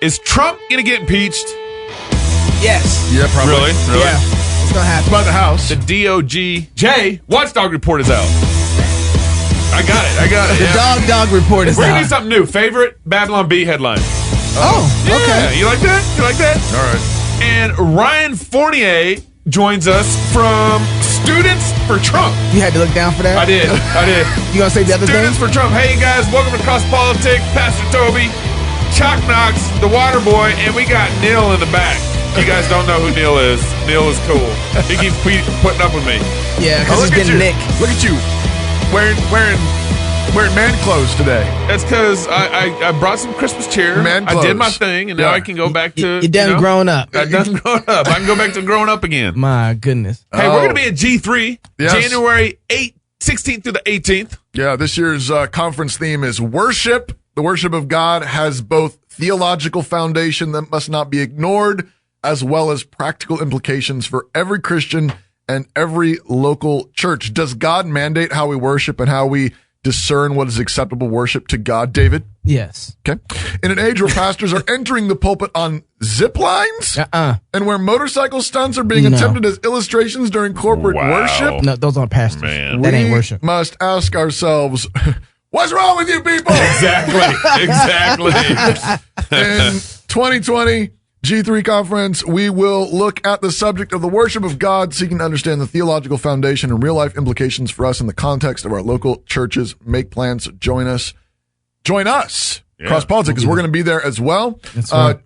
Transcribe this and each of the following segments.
Is Trump going to get impeached? Yes. Yeah, probably. Really? Yeah. It's going to happen. By the House. The DOJ Watchdog report is out. I got it. The Yeah. dog report is We're going to out. do something new. Favorite Babylon Bee headline. Oh, Yeah, okay. you like that? You like that? All right. And Ryan Fournier joins us from Students for Trump. You had to look down for that? I did. You going to say the other Students thing? for Trump. Hey, guys, welcome to Cross Politics. Pastor Toby, Chalk Knox, the Water Boy, and we got Neil in the back. You guys don't know who Neil is. Neil is cool. He keeps putting up with me. Yeah, because Look he's at getting you. Nick. Look at you. Wearing man clothes today. That's because I brought some Christmas cheer. Man I did clothes. my thing, and now I can go back to... You're done growing up. I'm done growing up. I can go back to growing up again. My goodness. Hey, we're going to be at G3, Yes. January 16th through the 18th. Yeah, this year's conference theme is worship. The worship of God has both theological foundation that must not be ignored, as well as practical implications for every Christian and every local church. Does God mandate how we worship and how we discern what is acceptable worship to God, David? Yes. Okay. In an age where pastors are entering the pulpit on zip lines and where motorcycle stunts are being No. attempted as illustrations during corporate Wow. worship, No, those aren't pastors. Man. That ain't we worship. must ask ourselves, what's wrong with you people? Exactly. In 2020 G3 conference, we will look at the subject of the worship of God, seeking to understand the theological foundation and real life implications for us in the context of our local churches. Make plans. Join us. Yeah. Cross Politics, because we're going to be there as well. That's right.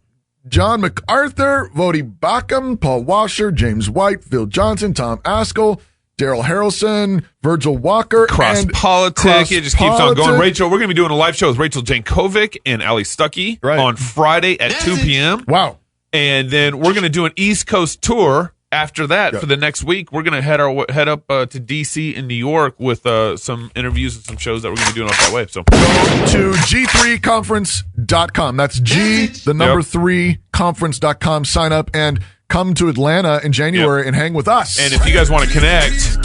John MacArthur, Vodi Backham, Paul Washer, James White, Phil Johnson, Tom Askell, Daryl Harrelson, Virgil Walker, Cross and Politics. It just keeps on going. Politic. Rachel, we're going to be doing a live show with Rachel Jankovic and Ali Stuckey Right. on Friday at 2 p.m. Wow. And then we're going to do an East Coast tour after that for the next week. We're going to head up to D.C. and New York with some interviews and some shows that we're going to be doing off that way. So Go to g3conference.com. That's G, the number 3, conference.com. Sign up and come to Atlanta in January and hang with us. And if you guys want to connect,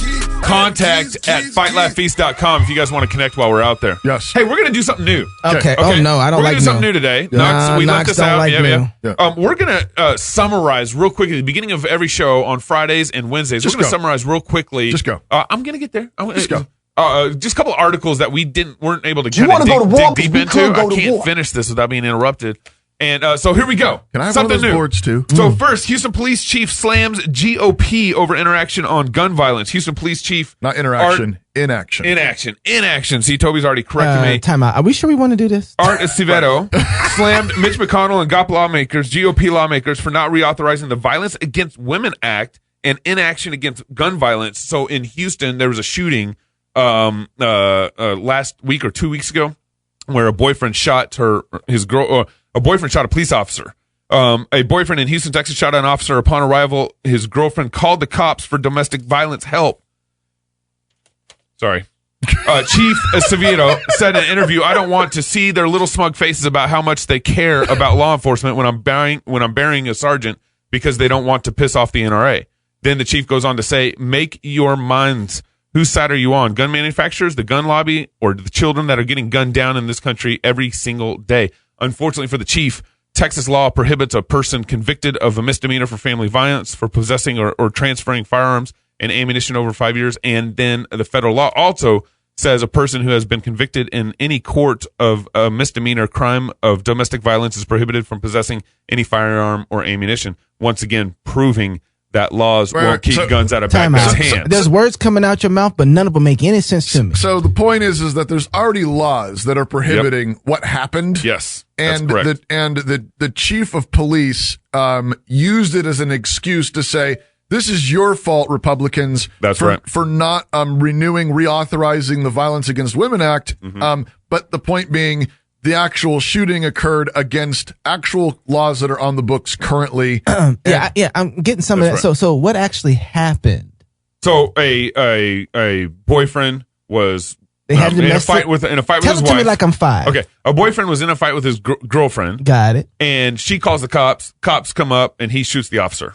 contact at fightlaughfeast.com if you guys want to connect while we're out there. Yes. Hey, we're going to do something new. Okay. Oh, no, I don't we're like gonna do something no. new today. Nah, Knox, we left Knox this don't out. like Yeah. no. We're going to summarize real quickly at the beginning of every show on Fridays and Wednesdays. Just we're going to go. summarize real quickly. Just go. I'm going to get there. Just go. Just a couple of articles that we weren't able to You kind of wanna go to war? dig deep We into. could go I to can't war. finish this without being interrupted. And so here we go. Can I have something one of those new? boards too? So first, Houston Police Chief slams GOP over interaction on gun violence. Houston Police Chief Not interaction, inaction. Inaction. See, Toby's already corrected me. Time out. Are we sure we want to do this? Art Acevedo slammed Mitch McConnell and GOP lawmakers for not reauthorizing the Violence Against Women Act and inaction against gun violence. So in Houston, there was a shooting last week or 2 weeks ago where a boyfriend shot a boyfriend shot a police officer. A boyfriend in Houston, Texas shot an officer upon arrival. His girlfriend called the cops for domestic violence help. Sorry. Chief Acevedo said in an interview, "I don't want to see their little smug faces about how much they care about law enforcement when I'm burying a sergeant because they don't want to piss off the NRA." Then the chief goes on to say, "Make your minds. Whose side are you on? Gun manufacturers, the gun lobby, or the children that are getting gunned down in this country every single day?" Unfortunately for the chief, Texas law prohibits a person convicted of a misdemeanor for family violence for possessing or transferring firearms and ammunition over 5 years. And then the federal law also says a person who has been convicted in any court of a misdemeanor crime of domestic violence is prohibited from possessing any firearm or ammunition. Once again, proving that laws won't keep guns out of Time out. backers' hands. There's words coming out your mouth, but none of them make any sense to me. So the point is that there's already laws that are prohibiting what happened. Yes, And that's correct. the chief of police used it as an excuse to say, this is your fault, Republicans. That's for, right. For not reauthorizing the Violence Against Women Act. But the point being, the actual shooting occurred against actual laws that are on the books currently. I'm getting some of that. That's So what actually happened? So a boyfriend was They had in a fight with his Tell wife. it to me like I'm 5. Okay, a boyfriend was in a fight with his girlfriend, Got it. and she calls the cops. Cops come up, and he shoots the officer.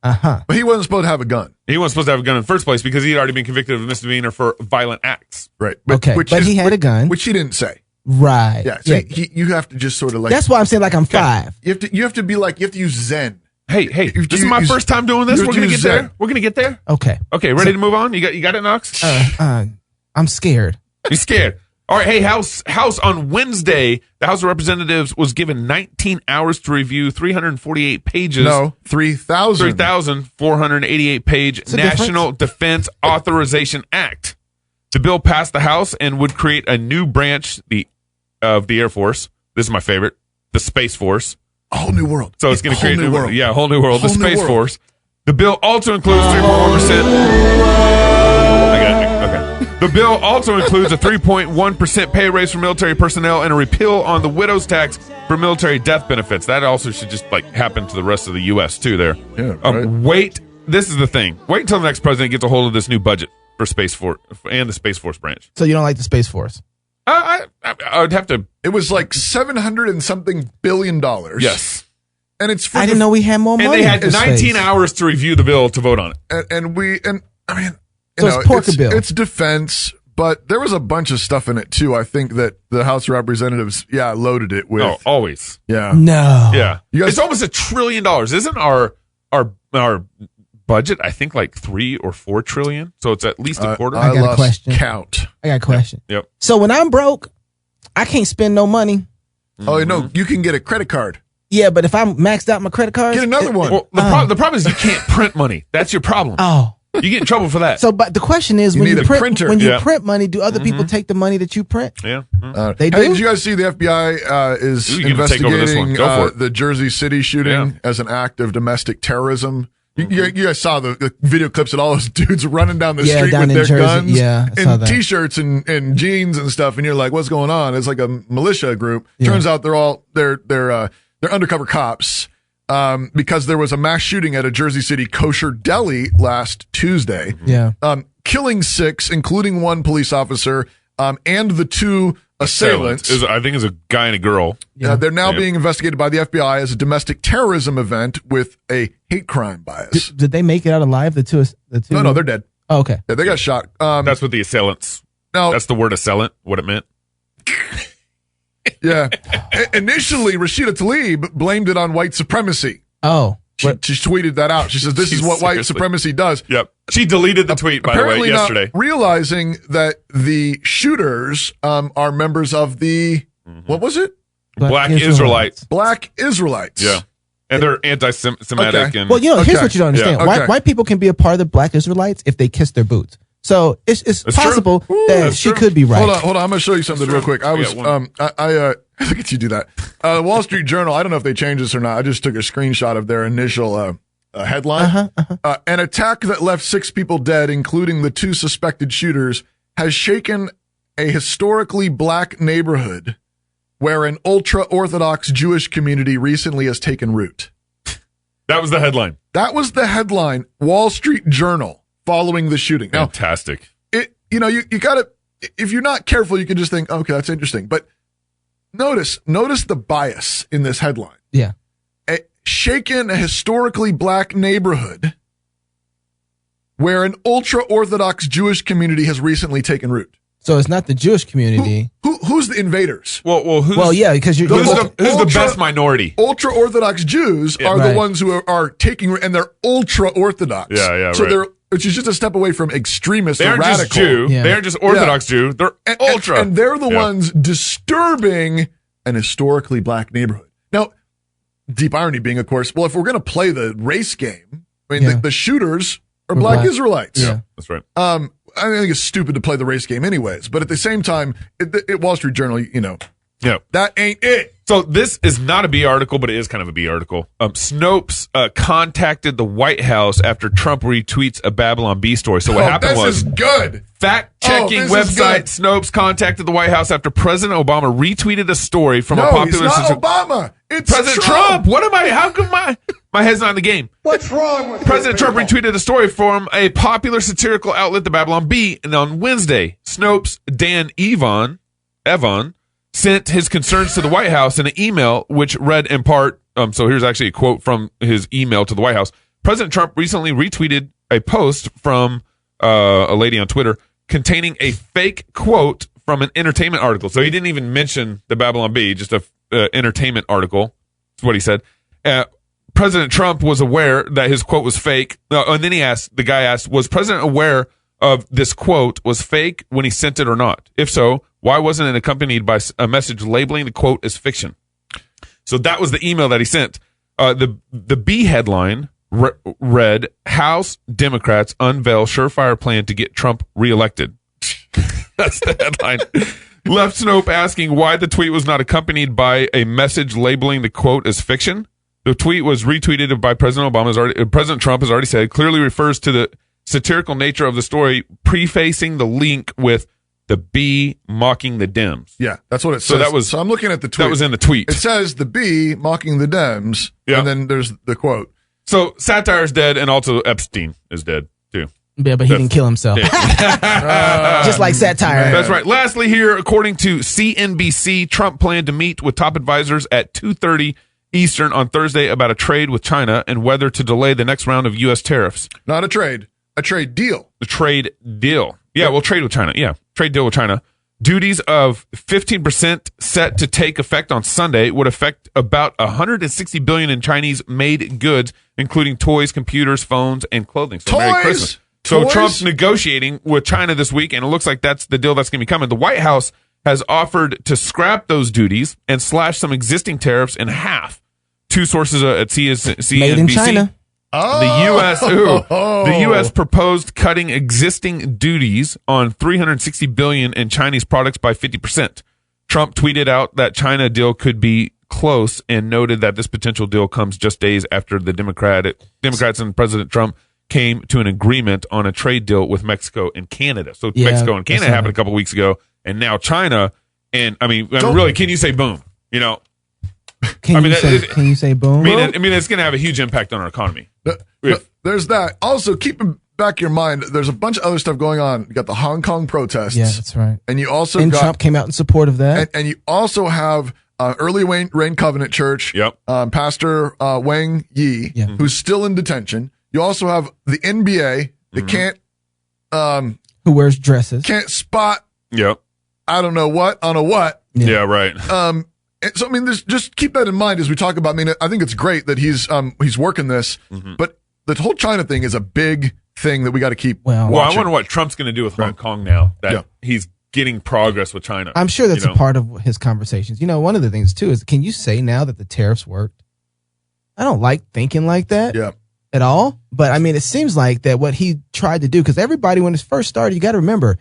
But he wasn't supposed to have a gun. He wasn't supposed to have a gun in the first place because he had already been convicted of a misdemeanor for violent acts. Right. Okay, but he had a gun. Which he didn't say. Right. Yeah. So you have to just sort of like. That's why I'm saying like I'm 5. You have to use Zen. Hey, this is my first time doing this. We're going to get Zen. there. We're going to get there. Okay. Okay, ready to move on? You got it, Knox? I'm scared. You're scared. All right, hey, House on Wednesday, the House of Representatives was given 19 hours to review 348 pages. No, 3,000. 3,488 page National Defense Authorization Act. The bill passed the House and would create a new branch of the Air Force. This is my favorite, the Space Force. A whole new world. So it's going to create a new world. Yeah, a whole new world. The Space Force. The bill also includes 3.1%. Okay. The bill also includes a 3.1% pay raise for military personnel and a repeal on the widow's tax for military death benefits. That also should just happen to the rest of the U.S. too. There. Yeah. Right. Wait. This is the thing. Wait until the next president gets a hold of this new budget for Space Force and the Space Force branch. So you don't like the Space Force? I would have to. It was like $700 and something billion. Yes. And it's I didn't know we had more money. And they had 19 space. hours to review the bill to vote on it. It's defense, but there was a bunch of stuff in it too. I think that the House of Representatives, loaded it with. Oh, always. Yeah. No. Yeah. You guys, it's almost $1 trillion. Isn't our budget, I think, like 3 or 4 trillion? So it's at least a quarter. I got a question. Count. I got a question. Yep. So when I'm broke, I can't spend no money. Oh, no, you can get a credit card. Yeah, but if I'm maxed out my credit card, get another one. Well, the problem is you can't print money. That's your problem. Oh. You get in trouble for that. So, but the question is, You when need you a print, printer. when you print money, do other people take the money that you print? Yeah. They do? Hey, did you guys see the FBI is Ooh, you can take over this one. investigating Go for it. the Jersey City shooting as an act of domestic terrorism? You guys saw the video clips of all those dudes running down the street down with in their Jersey. guns Yeah, I saw and that. T-shirts and jeans and stuff, and you're like, what's going on? It's like a militia group. Yeah. Turns out they're undercover cops because there was a mass shooting at a Jersey City kosher deli last Tuesday. Yeah. Killing 6, including 1 police officer, and the 2 assailants. I think it's a guy and a girl. Yeah. They're now being investigated by the FBI as a domestic terrorism event with a hate crime bias. Did they make it out alive? The two. No, they're dead. Oh, okay. Yeah, they got shot. That's what the assailants. Now, That's the word assailant, what it meant. yeah. Initially, Rashida Tlaib blamed it on white supremacy. Oh. She tweeted that out. She says, this is what white Seriously. supremacy does. Yep. She deleted the tweet, by the way, Apparently yesterday. not realizing that the shooters are members of the, what was it? Black Israelites. Black Israelites. Yeah. And they're anti-Semitic. Okay. And Well, here's Okay. what you don't understand. Yeah. Okay. White people can be a part of the Black Israelites if they kiss their boots. So it's That's possible true. that That's she true. could be right. Hold on. I'm going to show you something real quick. I was, one. look at you do that. The Wall Street Journal, I don't know if they changed this or not. I just took a screenshot of their initial headline. An attack that left 6 people dead, including the 2 suspected shooters, has shaken a historically black neighborhood where an ultra-Orthodox Jewish community recently has taken root. that was the headline. That was the headline, Wall Street Journal, following the shooting. Now, Fantastic. you gotta, if you're not careful, you can just think, okay, that's interesting. But notice the bias in this headline. Yeah. Shaken a historically black neighborhood where an ultra-Orthodox Jewish community has recently taken root. So it's not the Jewish community. Who's the invaders? Well, Yeah, because who's the best minority? Ultra-Orthodox Jews are the Right. ones who are taking, and they're ultra-Orthodox. Yeah, So right. which is just a step away from extremist They or aren't radical. just Jew. Yeah. They aren't just Orthodox Jew. They're ultra. And they're the Yeah. ones disturbing an historically black neighborhood. Now, deep irony being, of course, well, if we're going to play the race game, I mean, Yeah. the shooters are black Black. Israelites. Yeah. That's right. I think it's stupid to play the race game anyways, but at the same time, Wall Street Journal, Yeah. that ain't it. So this is not a B article, but it is kind of a B article. Snopes contacted the White House after Trump retweets a Babylon Bee story. So what happened this was is good. fact-checking Oh, this is website good. Snopes contacted the White House after President Obama retweeted a story from a No, popular it's not Obama. It's President Trump. What am I? How come my head's not in the game? What's wrong with President you Trump people? retweeted a story from a popular satirical outlet, the Babylon Bee, and on Wednesday, Snopes' Dan Evon sent his concerns to the White House in an email, which read in part, so here's actually a quote from his email to the White House. President Trump recently retweeted a post from a lady on Twitter containing a fake quote from an entertainment article. So he didn't even mention the Babylon Bee, just a entertainment article. That's what he said. President Trump was aware that his quote was fake. And then the guy asked, was President aware of this quote was fake when he sent it or not? If so, why wasn't it accompanied by a message labeling the quote as fiction? So that was the email that he sent. The B headline read, House Democrats unveil surefire plan to get Trump reelected. That's the headline. Left Snope asking why the tweet was not accompanied by a message labeling the quote as fiction. The tweet was retweeted by President Trump has already said, clearly refers to the satirical nature of the story, prefacing the link with the bee mocking the Dems. Yeah, that's what it says. So I'm looking at the tweet. That was in the tweet. It says the bee mocking the Dems, and then there's the quote. So satire is dead, and also Epstein is dead too. Yeah, but he didn't kill himself. Just like satire. That's right. Lastly here, according to CNBC, Trump planned to meet with top advisors at 2:30 Eastern on Thursday about a trade with China and whether to delay the next round of U.S. tariffs. Not a trade deal. The trade deal. Yeah, we'll trade with China. Yeah, trade deal with China. Duties of 15% set to take effect on Sunday would affect about $160 billion in Chinese-made goods, including toys, computers, phones, and clothing. So Merry Christmas. So Trump's negotiating with China this week, and it looks like that's the deal that's going to be coming. The White House has offered to scrap those duties and slash some existing tariffs in half. Two sources at CNBC. Made in China. The U.S. proposed cutting existing duties on $360 billion in Chinese products by 50%. Trump tweeted out that China deal could be close and noted that this potential deal comes just days after the Democrats and President Trump came to an agreement on a trade deal with Mexico and Canada. So Mexico and Canada happened a couple weeks ago, and now China. And really, can you say boom? You know, can you say boom? I mean, it's going to have a huge impact on our economy. There's that. Also, keep in back your mind, there's a bunch of other stuff going on. You got the Hong Kong protests. Yeah, that's right. And you also Trump came out in support of that. And you also have Early Rain Covenant Church. Yep. Pastor Wang Yi, who's still in detention. You also have the NBA that can't who wears dresses. Can't spot Yep. I don't know what on a what. Yeah, right. So I mean, just keep that in mind as we talk about. I mean, I think it's great that he's working this, but the whole China thing is a big thing that we got to keep. Well, I wonder what Trump's going to do with Hong Kong now that he's getting progress with China. I'm sure that's a part of his conversations. You know, one of the things too is, can you say now that the tariffs worked? I don't like thinking like that at all. But I mean, it seems like that what he tried to do, because everybody, when it first started, you got to remember,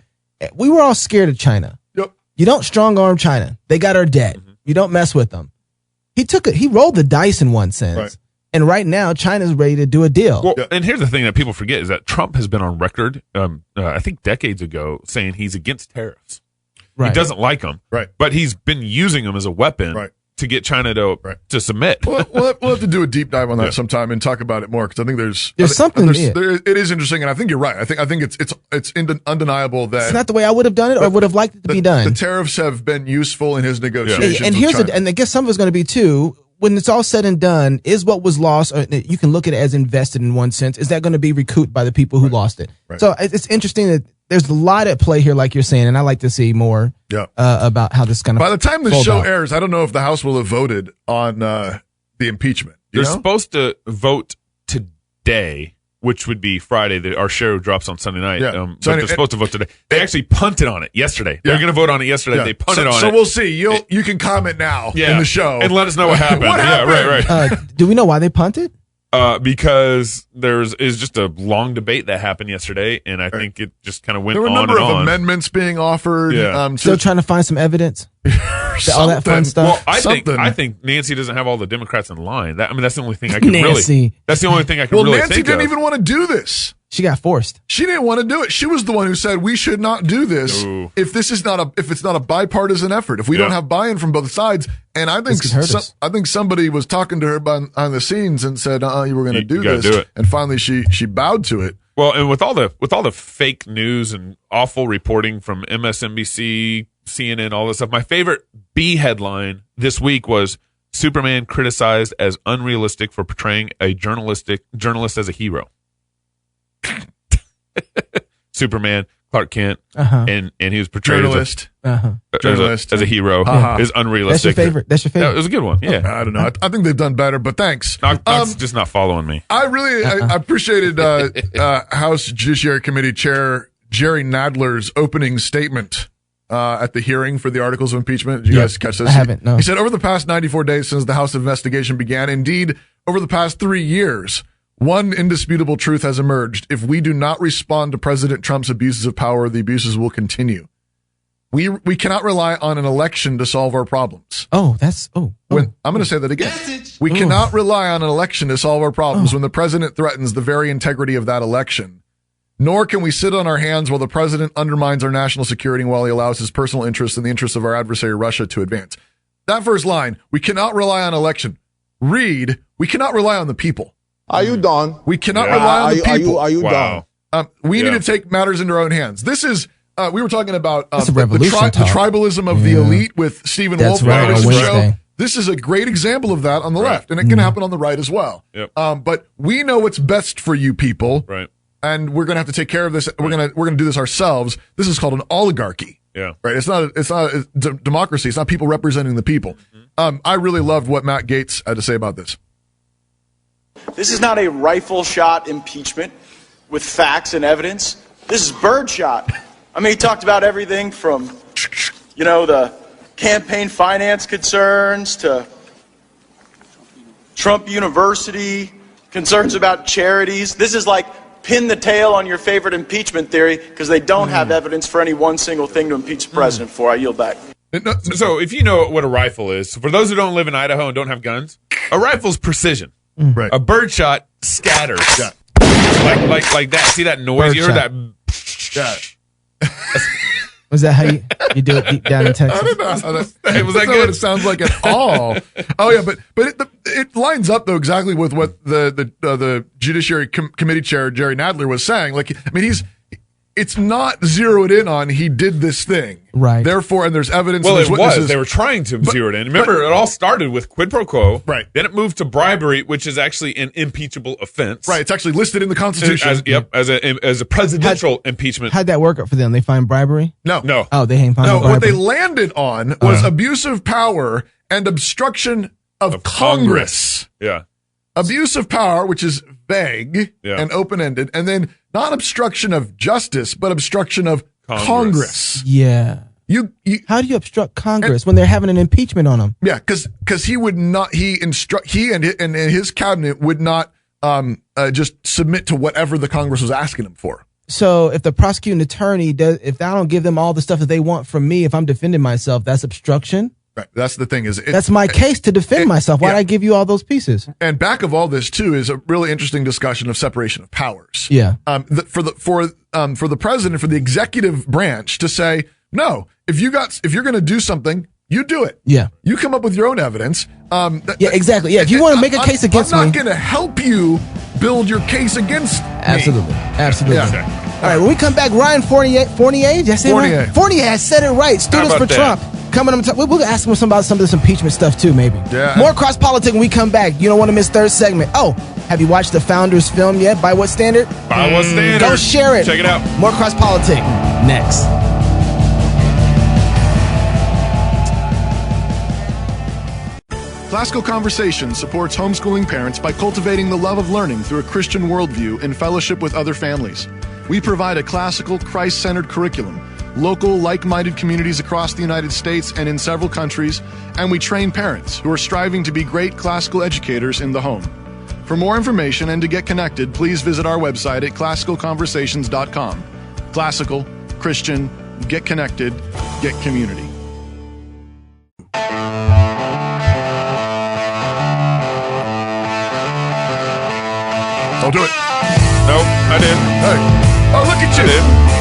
we were all scared of China. Yep. You don't strong arm China. They got our debt. You don't mess with them. He rolled the dice in one sense. Right. And right now, China's ready to do a deal. Well, and here's the thing that people forget is that Trump has been on record, I think decades ago, saying he's against tariffs. Right. He doesn't like them. Right. But he's been using them as a weapon to get China to submit. We'll have to do a deep dive on that sometime and talk about it more, because I think there's something. It is interesting, and I think you're right. I think it's undeniable that it's not the way I would have done it or would have liked it to be done. The tariffs have been useful in his negotiations. And here's and I guess some of it's going to be too. When it's all said and done, is what was lost, or you can look at it as invested in one sense, is that going to be recouped by the people who lost it? Right. So it's interesting that there's a lot at play here, like you're saying, and I like to see more about how this is going to. By the time this show airs, I don't know if the House will have voted on the impeachment. They're supposed to vote today, which would be Friday. Our show drops on Sunday night. But they're supposed to vote today. They actually punted on it yesterday. They're going to vote on it yesterday. They punted on it. So we'll see. You can comment now in the show and let us know what happened. Right. Do we know why they punted? Because is just a long debate that happened yesterday, and I think it just kind of went on and on. There were a number of amendments being offered. Still trying to find some evidence. All that fun stuff. Well, I think Nancy doesn't have all the Democrats in line. That's the only thing I can really. That's the only thing I can really Nancy think didn't of. even want to do this. She got forced. She didn't want to do it. She was the one who said we should not do this if it's not a bipartisan effort. If we don't have buy-in from both sides, and I think somebody was talking to her behind the scenes and said, you were going to do this, and finally she bowed to it. Well, and with all the fake news and awful reporting from MSNBC, CNN, all this stuff, my favorite B headline this week was Superman criticized as unrealistic for portraying a journalist as a hero. Superman Clark Kent, Uh-huh. and he was portrayed Journalist. as a hero. Is unrealistic. That's your favorite. That's your favorite. It was a good one. Yeah. I don't know. I think they've done better, but thanks. Knox just not following me. I really I appreciated House Judiciary Committee Chair Jerry Nadler's opening statement at the hearing for the articles of impeachment. Did you guys catch this? I haven't, no. He said, over the past 94 days since the House investigation began, indeed, over the past 3 years, one indisputable truth has emerged. If we do not respond to President Trump's abuses of power, the abuses will continue. We cannot rely on an election to solve our problems. I'm going to say that again. We cannot rely on an election to solve our problems when the president threatens the very integrity of that election. Nor can we sit on our hands while the president undermines our national security and while he allows his personal interests and the interests of our adversary Russia to advance. That first line, we cannot rely on election. Read, we cannot rely on the people. Are you done? We cannot rely on the people. Are you done? We need to take matters into our own hands. This is, we were talking about the tribalism of the elite with Stephen Wolf. Right, show. This is a great example of that on the left, and it can happen on the right as well. Yep. But we know what's best for you people, Right. and we're going to have to take care of this. We're going to do this ourselves. This is called an oligarchy. Yeah. Right. It's not a democracy. It's not people representing the people. I really loved what Matt Gaetz had to say about this. This is not a rifle shot impeachment with facts and evidence. This is bird shot. I mean, he talked about everything from, the campaign finance concerns to Trump University, concerns about charities. This is like pin the tail on your favorite impeachment theory because they don't have evidence for any one single thing to impeach the president for. I yield back. So if you know what a rifle is, for those who don't live in Idaho and don't have guns, a rifle's precision. Right. A birdshot scatters. Yeah. Like that. See that noise? You heard that? Yeah. Was that how you do it deep down in Texas? I don't know. Was that That's not good? what it sounds like at all. Oh yeah, but it lines up though exactly with what the Judiciary Committee Chair Jerry Nadler was saying. Like, I mean, it's not zeroed in on he did this thing, right? Therefore, and there's evidence. Well, and it was. They were trying to zero it in. Remember, it all started with quid pro quo, right? Then it moved to bribery, which is actually an impeachable offense, right? It's actually listed in the Constitution. As a presidential impeachment. How'd that work out for them? They find bribery? No. Oh, they ain't find bribery. What they landed on was abuse of power and obstruction of Congress. Yeah. Abuse of power, which is vague and open-ended, and then not obstruction of justice, but obstruction of Congress. Yeah. How do you obstruct Congress when they're having an impeachment on them? Yeah, because he would not. He and his cabinet would not just submit to whatever the Congress was asking him for. So if the prosecuting attorney if I don't give them all the stuff that they want from me, if I'm defending myself, that's obstruction. Right. That's the thing. That's my case to defend myself. Why'd I give you all those pieces? And back of all this too is a really interesting discussion of separation of powers. Yeah. For the president, for the executive branch to say, no, if you're going to do something, you do it. Yeah. You come up with your own evidence. Exactly. Yeah. If you want to make a case against me, I'm not going to help you build your case against me. Absolutely. Yeah. All right. When we come back, Ryan Fournier. Did I say it right? Fournier has said it right. Students for Trump. Coming up, we'll ask him about some of this impeachment stuff too, maybe. Yeah. More cross politics when we come back. You don't want to miss third segment. Oh, have you watched the Founders film yet? By what standard? By what standard? Go share it. Check it out. More cross politics next. Classical Conversations supports homeschooling parents by cultivating the love of learning through a Christian worldview in fellowship with other families. We provide a classical, Christ-centered curriculum, local, like-minded communities across the United States and in several countries, and we train parents who are striving to be great classical educators in the home. For more information and to get connected, please visit our website at classicalconversations.com. Classical, Christian, get connected, get community. Don't do it. Nope, I did. Hey. Oh, look at you.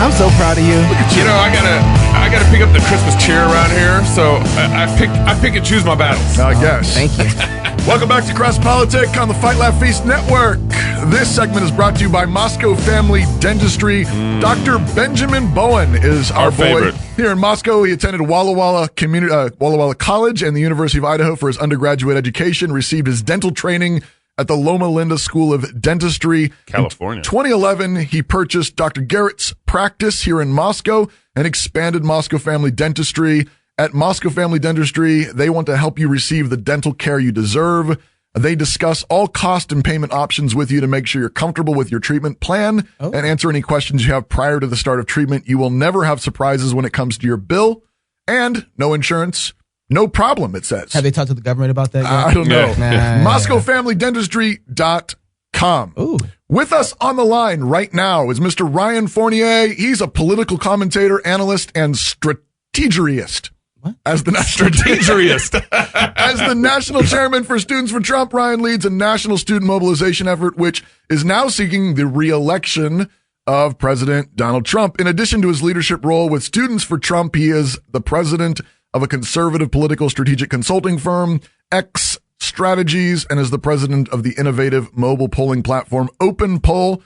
I'm so proud of you. Look at you. You know, I gotta pick up the Christmas cheer around here, so I pick and choose my battles. I guess. Thank you. Welcome back to Cross Politic on the Fight Laugh Feast Network. This segment is brought to you by Moscow Family Dentistry. Dr. Benjamin Bowen is our boy. Favorite. Here in Moscow, he attended Walla Walla College and the University of Idaho for his undergraduate education, received his dental training at the Loma Linda School of Dentistry, California. In 2011, he purchased Dr. Garrett's practice here in Moscow and expanded Moscow Family Dentistry. At Moscow Family Dentistry, they want to help you receive the dental care you deserve. They discuss all cost and payment options with you to make sure you're comfortable with your treatment plan and answer any questions you have prior to the start of treatment. You will never have surprises when it comes to your bill, and no insurance. No problem, it says. Have they talked to the government about that yet? I don't know. Nah. MoscowFamilyDentistry.com. Ooh. With us on the line right now is Mr. Ryan Fournier. He's a political commentator, and strategist. As the national chairman for Students for Trump, Ryan leads a national student mobilization effort, which is now seeking the re-election of President Donald Trump. In addition to his leadership role with Students for Trump, he is the president of a conservative political strategic consulting firm, X Strategies, and is the president of the innovative mobile polling platform Open Poll.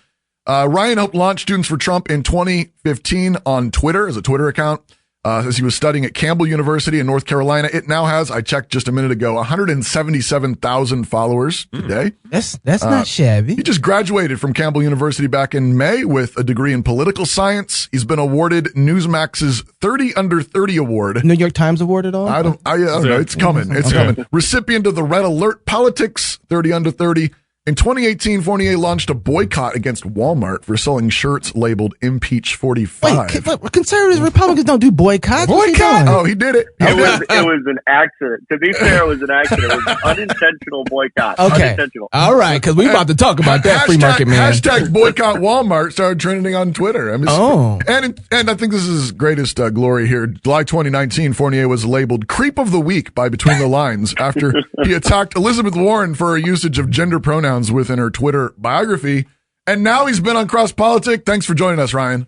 Ryan helped launch Students for Trump in 2015 on Twitter as a Twitter account. As he was studying at Campbell University in North Carolina. It now has, I checked just a minute ago, 177,000 followers today. That's not shabby. He just graduated from Campbell University back in May with a degree in political science. He's been awarded Newsmax's 30 Under 30 award. New York Times award at all? I don't know. It's coming. It's coming. Recipient of the Red Alert Politics 30 Under 30. In 2018, Fournier launched a boycott against Walmart for selling shirts labeled Impeach 45. Wait, conservatives, Republicans don't do boycotts. Boycott? Oh, he did it. It was an accident. To be fair, it was an accident. It was an unintentional boycott. Okay. Unintentional. All right, because we're about to talk about that free market man. Hashtag boycott Walmart started trending on Twitter. And I think this is his greatest glory here. July 2019, Fournier was labeled Creep of the Week by Between the Lines after he attacked Elizabeth Warren for her usage of gender pronouns within her Twitter biography. And now he's been on Cross Politic. Thanks for joining us, Ryan.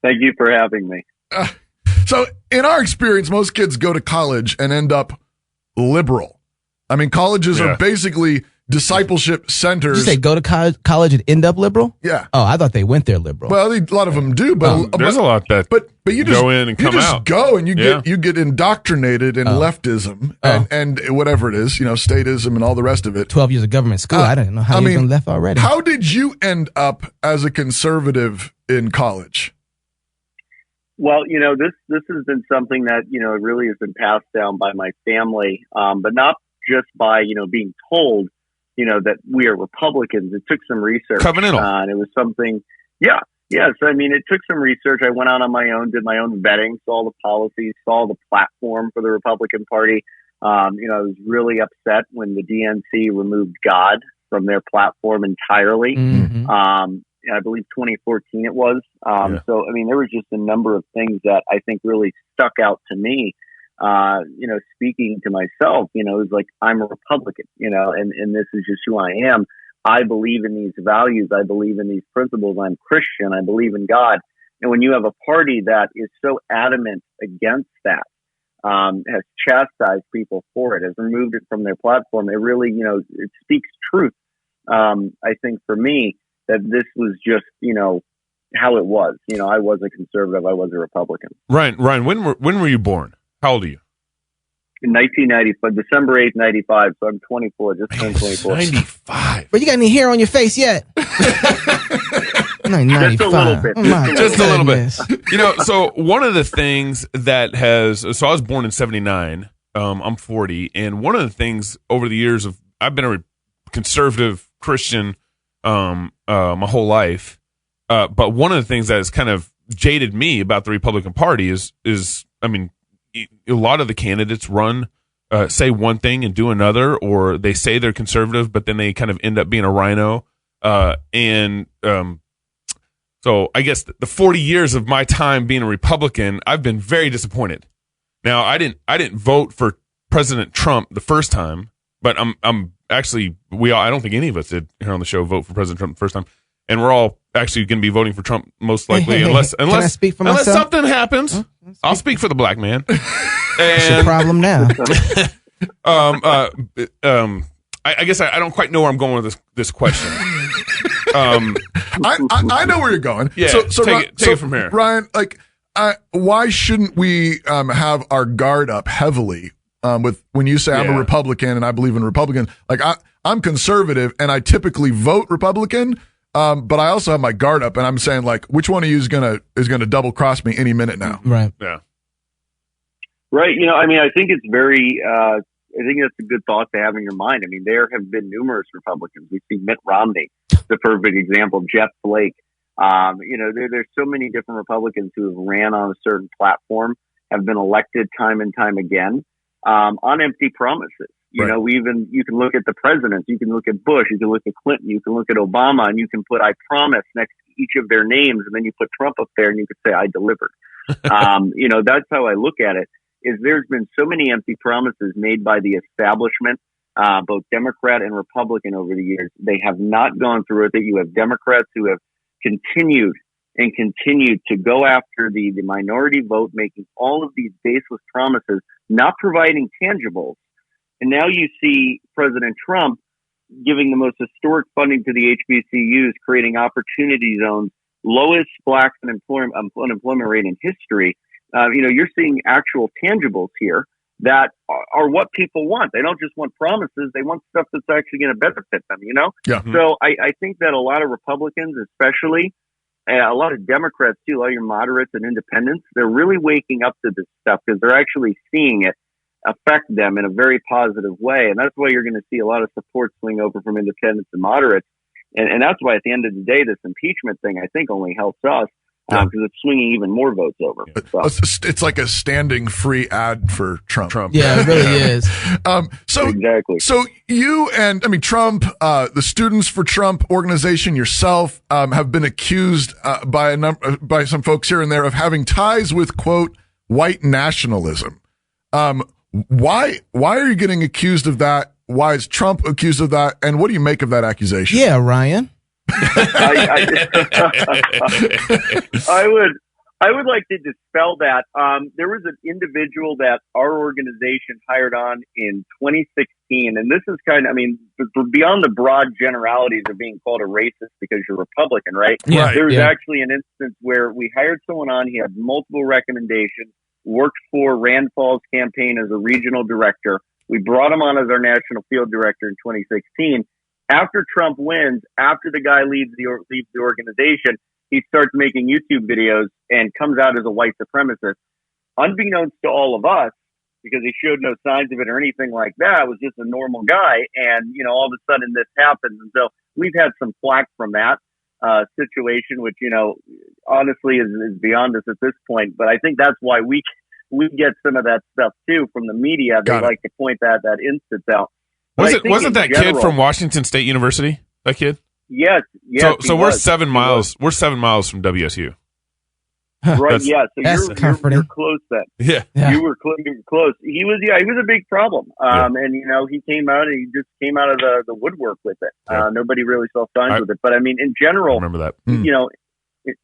Thank you for having me. So in our experience, most kids go to college and end up liberal. I mean, colleges are basically discipleship centers. Did you say go to college and end up liberal? Yeah. Oh, I thought they went there liberal. Well, a lot of them do, but there's a lot that but you just go in and come out. Go and you get indoctrinated in leftism and whatever it is, statism and all the rest of it. 12 years of government school. I didn't know how you even left already. How did you end up as a conservative in college? Well, this has been something that, it really has been passed down by my family, but not just by, being told, that we are Republicans. It took some research. Covenantal. And it was something, yes. I mean, it took some research. I went out on my own, did my own vetting, saw the policies, saw the platform for the Republican Party. I was really upset when the DNC removed God from their platform entirely. Mm-hmm. I believe 2014 it was. So, I mean, there was just a number of things that I think really stuck out to me. Speaking to myself, it was like, I'm a Republican, and this is just who I am. I believe in these values. I believe in these principles. I'm Christian. I believe in God. And when you have a party that is so adamant against that, has chastised people for it, has removed it from their platform, it really, it speaks truth. I think for me that this was just, how it was. I was a conservative. I was a Republican. Ryan, when were you born? How old are you? In 1995, December 8th, 95. So I'm 24, just turned 24. 95. But you got any hair on your face yet? Just a little bit. Just a little bit. So one of the things that so I was born in 79. I'm 40. And one of the things over the years I've been a conservative Christian my whole life. But one of the things that has kind of jaded me about the Republican Party is a lot of the candidates say one thing and do another, or they say they're conservative, but then they kind of end up being a rhino. So I guess the 40 years of my time being a Republican, I've been very disappointed. Now, I didn't vote for President Trump the first time, but I'm actually, I don't think any of us did here on the show vote for President Trump the first time. And we're all actually going to be voting for Trump most likely, unless Can I speak for myself? Something happens. I'll speak for the black man. It's your problem now. I guess I don't quite know where I'm going with this question. I know where you're going. Yeah, so take it from here, Ryan. Why shouldn't we have our guard up heavily with when you say I'm a Republican and I believe in Republican? I'm conservative and I typically vote Republican. But I also have my guard up, and I'm saying, like, which one of you is gonna double cross me any minute now? Right. Yeah. Right. You know, I mean, I think it's very. I think that's a good thought to have in your mind. I mean, there have been numerous Republicans. We see Mitt Romney, the perfect example. Jeff Flake. You know, there's so many different Republicans who have ran on a certain platform, have been elected time and time again on empty promises. You know, you can look at the presidents, you can look at Bush, you can look at Clinton, you can look at Obama, and you can put "I promise" next to each of their names, and then you put Trump up there, and you could say "I delivered." You know, that's how I look at it. Is there's been so many empty promises made by the establishment, both Democrat and Republican over the years. They have not gone through it. That you have Democrats who have continued to go after the minority vote, making all of these baseless promises, not providing tangibles. And now you see President Trump giving the most historic funding to the HBCUs, creating opportunity zones, lowest black unemployment rate in history. You know, you're seeing actual tangibles here that are what people want. They don't just want promises. They want stuff that's actually going to benefit them, you know? Yeah. So I think that a lot of Republicans, especially, a lot of Democrats too, a lot of your moderates and independents, they're really waking up to this stuff because they're actually seeing it affect them in a very positive way. And that's why you're going to see a lot of support swing over from independents and moderates. And that's why at the end of the day, this impeachment thing, I think, only helps us because it's swinging even more votes over. So. It's like a standing free ad for Trump. Yeah, it really is. Exactly. So you and, I mean, Trump, the Students for Trump organization, yourself, have been accused by some folks here and there of having ties with, quote, white nationalism. Why are you getting accused of that? Why is Trump accused of that? And what do you make of that accusation? Yeah, Ryan. I would like to dispel that. There was an individual that our organization hired on in 2016, and this is kind of, I mean, beyond the broad generalities of being called a racist because you're Republican, right? Yeah, there was actually an instance where we hired someone on. He had multiple recommendations. Worked for Rand Paul's campaign as a regional director. We brought him on as our national field director in 2016. After Trump wins, after the guy leaves the organization, he starts making YouTube videos and comes out as a white supremacist. Unbeknownst to all of us, because he showed no signs of it or anything like that, was just a normal guy. And, you know, all of a sudden this happens. And so we've had some flack from that situation, which, you know, honestly is beyond us at this point. But I think that's why we get some of that stuff too from the media. They like to point that instance out. Wasn't that kid from Washington State University? That kid? Yes. So we're 7 miles. We're 7 miles from WSU. Right. Yeah. So you're close then. Yeah. You were close. He was a big problem. And you know, he just came out of the woodwork with it. Nobody really saw signs with it. But I mean, in general, remember that. You know,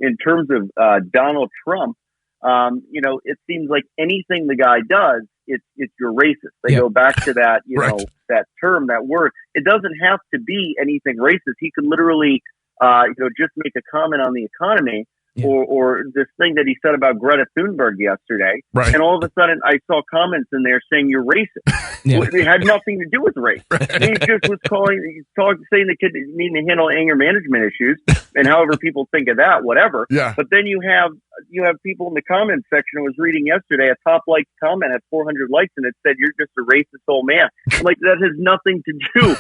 in terms of Donald Trump, you know, it seems like anything the guy does, it's you're racist. They go back to that, you know, that term, that word. It doesn't have to be anything racist. He could literally, you know, just make a comment on the economy. Or this thing that he said about Greta Thunberg yesterday. Right. And all of a sudden I saw comments in there saying you're racist. It had nothing to do with race. Right. He just was saying the kid needing to handle anger management issues and however people think of that, whatever. Yeah. But then you have people in the comments section. I was reading yesterday, a top liked comment had 400 likes and it said, "You're just a racist old man." Like that has nothing to do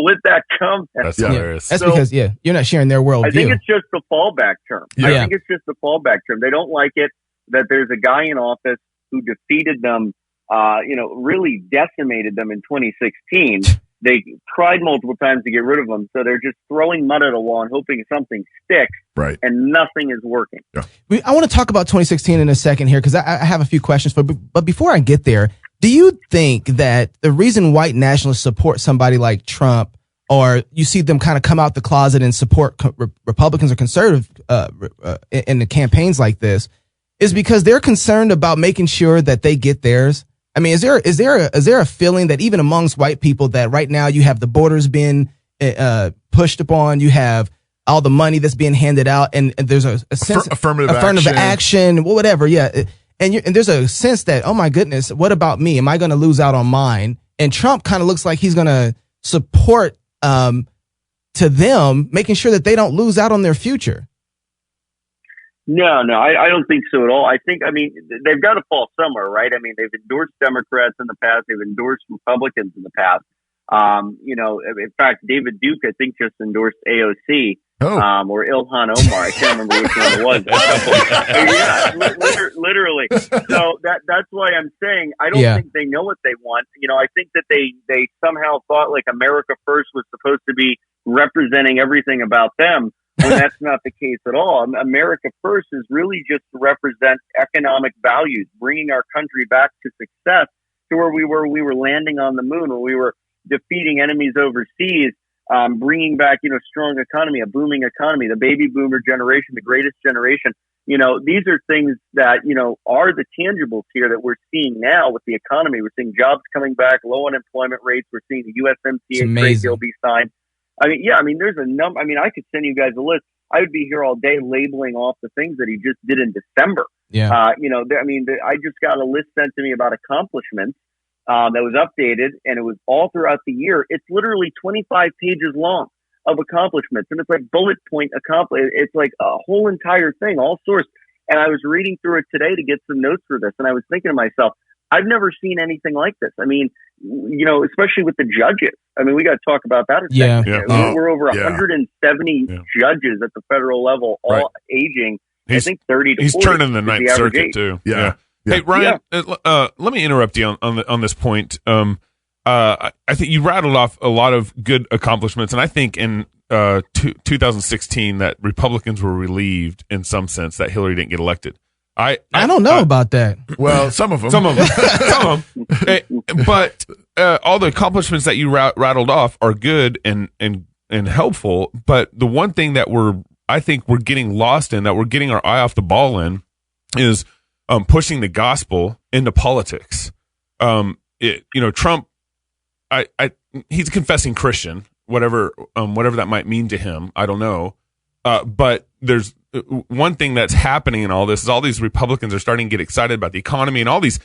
with that comment. That's hilarious. That's because you're not sharing their worldview. I think it's just the fallback term. I think it's just the fallback term. They don't like it that there's a guy in office who defeated them, you know, really decimated them in 2016. They tried multiple times to get rid of them, so they're just throwing mud at a wall and hoping something sticks, and nothing is working. Yeah. I want to talk about 2016 in a second here because I have a few questions, but before I get there, do you think that the reason white nationalists support somebody like Trump, or you see them kind of come out the closet and support Republicans or conservative in the campaigns like this, is because they're concerned about making sure that they get theirs? I mean, is there a feeling that even amongst white people that right now you have the borders being pushed upon, you have all the money that's being handed out, and there's a sense affirmative action, whatever, and there's a sense that, oh my goodness, what about me? Am I going to lose out on mine? And Trump kind of looks like he's going to support to them, making sure that they don't lose out on their future. No, I don't think so at all. I think, they've got to fall somewhere, right? I mean, they've endorsed Democrats in the past. They've endorsed Republicans in the past. In fact, David Duke, I think, just endorsed AOC, or Ilhan Omar. I can't remember which one it was. Yeah, literally. So that's why I'm saying I don't think they know what they want. I think that they somehow thought like America First was supposed to be representing everything about them, when that's not the case at all. America First is really just to represent economic values, bringing our country back to success, to where we were landing on the moon, where we were defeating enemies overseas, bringing back, strong economy, a booming economy, the baby boomer generation, the greatest generation. These are things that, are the tangibles here that we're seeing now with the economy. We're seeing jobs coming back, low unemployment rates. We're seeing the USMCA trade deal be signed. There's a number. I could send you guys a list. I would be here all day labeling off the things that he just did in December. Yeah. I just got a list sent to me about accomplishments that was updated, and it was all throughout the year. It's literally 25 pages long of accomplishments, and it's like bullet point It's like a whole entire thing, all sourced. And I was reading through it today to get some notes for this, and I was thinking to myself, I've never seen anything like this. Especially with the judges. we got to talk about that. We're over 170 judges at the federal level, all aging. I think 30 to 40. He's turning the Ninth Circuit too. Yeah. Hey, Ryan, let me interrupt you on this point. I think you rattled off a lot of good accomplishments, and I think in 2016 that Republicans were relieved in some sense that Hillary didn't get elected. I don't know about that. Well, some of them. But all the accomplishments that you rattled off are good and helpful. But the one thing that I think we're getting lost in, that we're getting our eye off the ball in, is pushing the gospel into politics. Trump, he's a confessing Christian, whatever that might mean to him. I don't know. But there's one thing that's happening in all this is all these Republicans are starting to get excited about the economy and all these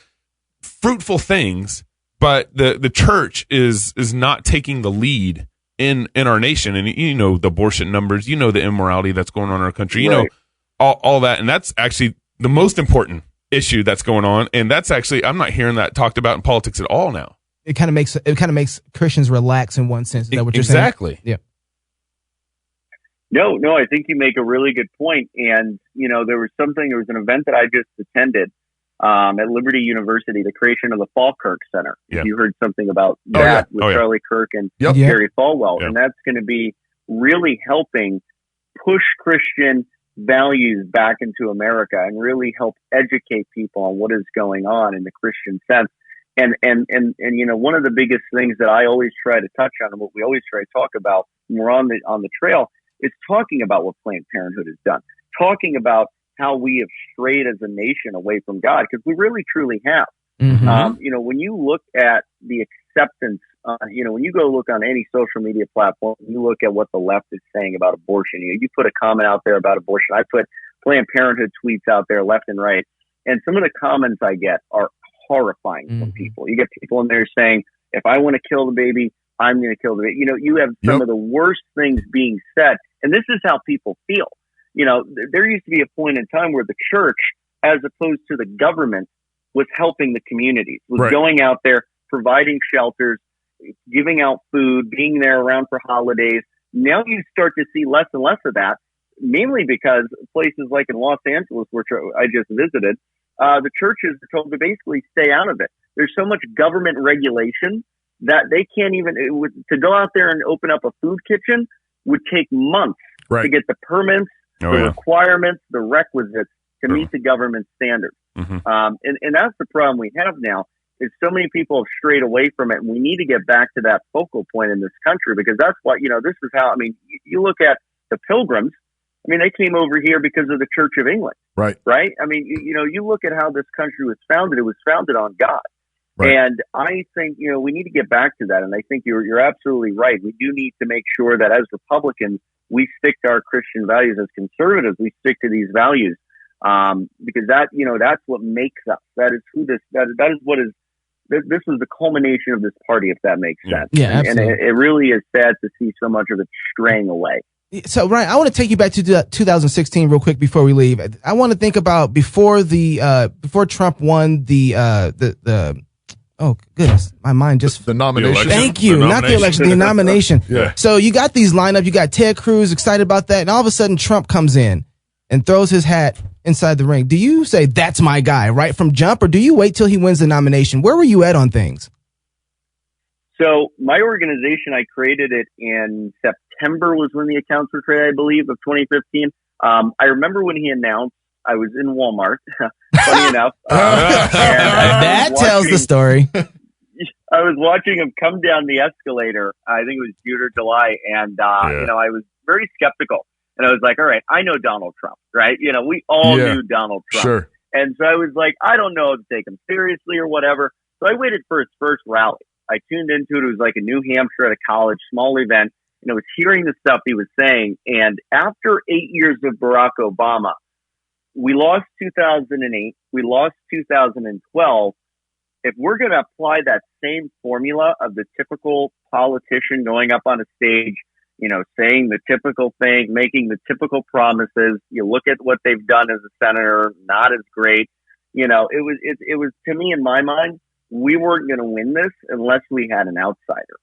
fruitful things, but the church is not taking the lead in our nation. And the abortion numbers, the immorality that's going on in our country, all that. And that's actually the most important issue that's going on. And that's actually, I'm not hearing that talked about in politics at all now. It kind of makes Christians relax in one sense. Is that what you're saying? Exactly. Yeah. No, I think you make a really good point. And, there was an event that I just attended at Liberty University, the creation of the Falkirk Center. Yeah. You heard something about that with Charlie Kirk and Jerry Falwell. Yep. And that's going to be really helping push Christian values back into America and really help educate people on what is going on in the Christian sense. And one of the biggest things that I always try to touch on, and what we always try to talk about when we're on the trail, is talking about what Planned Parenthood has done, talking about how we have strayed as a nation away from God, because we really truly have. Mm-hmm. When you look at the acceptance, when you go look on any social media platform, you look at what the left is saying about abortion. You put a comment out there about abortion. I put Planned Parenthood tweets out there left and right, and some of the comments I get are horrifying from people. You get people in there saying, if I want to kill the baby, I'm going to kill the baby. You have some of the worst things being said. And this is how people feel. There used to be a point in time where the church, as opposed to the government, was helping the communities, was going out there, providing shelters, giving out food, being there around for holidays. Now you start to see less and less of that, mainly because places like in Los Angeles, which I just visited, the churches are told to basically stay out of it. There's so much government regulation that they can't even, to go out there and open up a food kitchen would take months to get the permits, requirements, the requisites to meet the government standards. And that's the problem we have now, is so many people have strayed away from it. And we need to get back to that focal point in this country, because that's what, this is how, you look at the Pilgrims, they came over here because of the Church of England. Right? You look at how this country was founded, it was founded on God. And I think, we need to get back to that. And I think you're absolutely right. We do need to make sure that as Republicans, we stick to our Christian values. As conservatives, we stick to these values, because that's what makes us. That is that is what is this was the culmination of this party, if that makes sense. Yeah, and absolutely. it really is sad to see so much of it straying away. So, Ryan, I want to take you back to 2016 real quick before we leave. I want to think about before Trump won oh goodness, my mind just the nomination. Thank you, not the election, the nomination. Yeah. So you got these lineup. You got Ted Cruz excited about that, and all of a sudden Trump comes in and throws his hat inside the ring. Do you say that's my guy right from jump, or do you wait till he wins the nomination? Where were you at on things? So my organization, I created it in September was when the accounts were created, I believe, of 2015. I remember when he announced, I was in Walmart, funny enough. That tells the story. I was watching him come down the escalator. I think it was June or July. And, I was very skeptical. And I was like, all right, I know Donald Trump, right? We all knew Donald Trump. Sure. And so I was like, I don't know if to take him seriously or whatever. So I waited for his first rally. I tuned into it. It was like a New Hampshire at a college, small event. And I was hearing the stuff he was saying. And after 8 years of Barack Obama, we lost 2008. We lost 2012. If we're going to apply that same formula of the typical politician going up on a stage, saying the typical thing, making the typical promises, you look at what they've done as a senator, not as great. It was to me, in my mind, we weren't going to win this unless we had an outsider.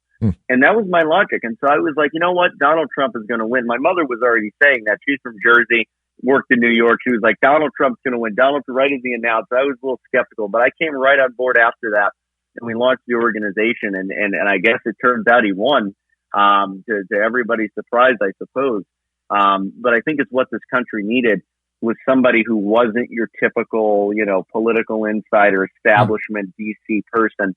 And that was my logic. And so I was like, you know what? Donald Trump is going to win. My mother was already saying that. She's from Jersey, worked in New York. She was like, Donald Trump's going to win. Donald Trump, right as he announced. I was a little skeptical, but I came right on board after that. And we launched the organization. And I guess it turns out he won, to everybody's surprise, I suppose. But I think it's what this country needed was somebody who wasn't your typical, political insider, establishment, DC person.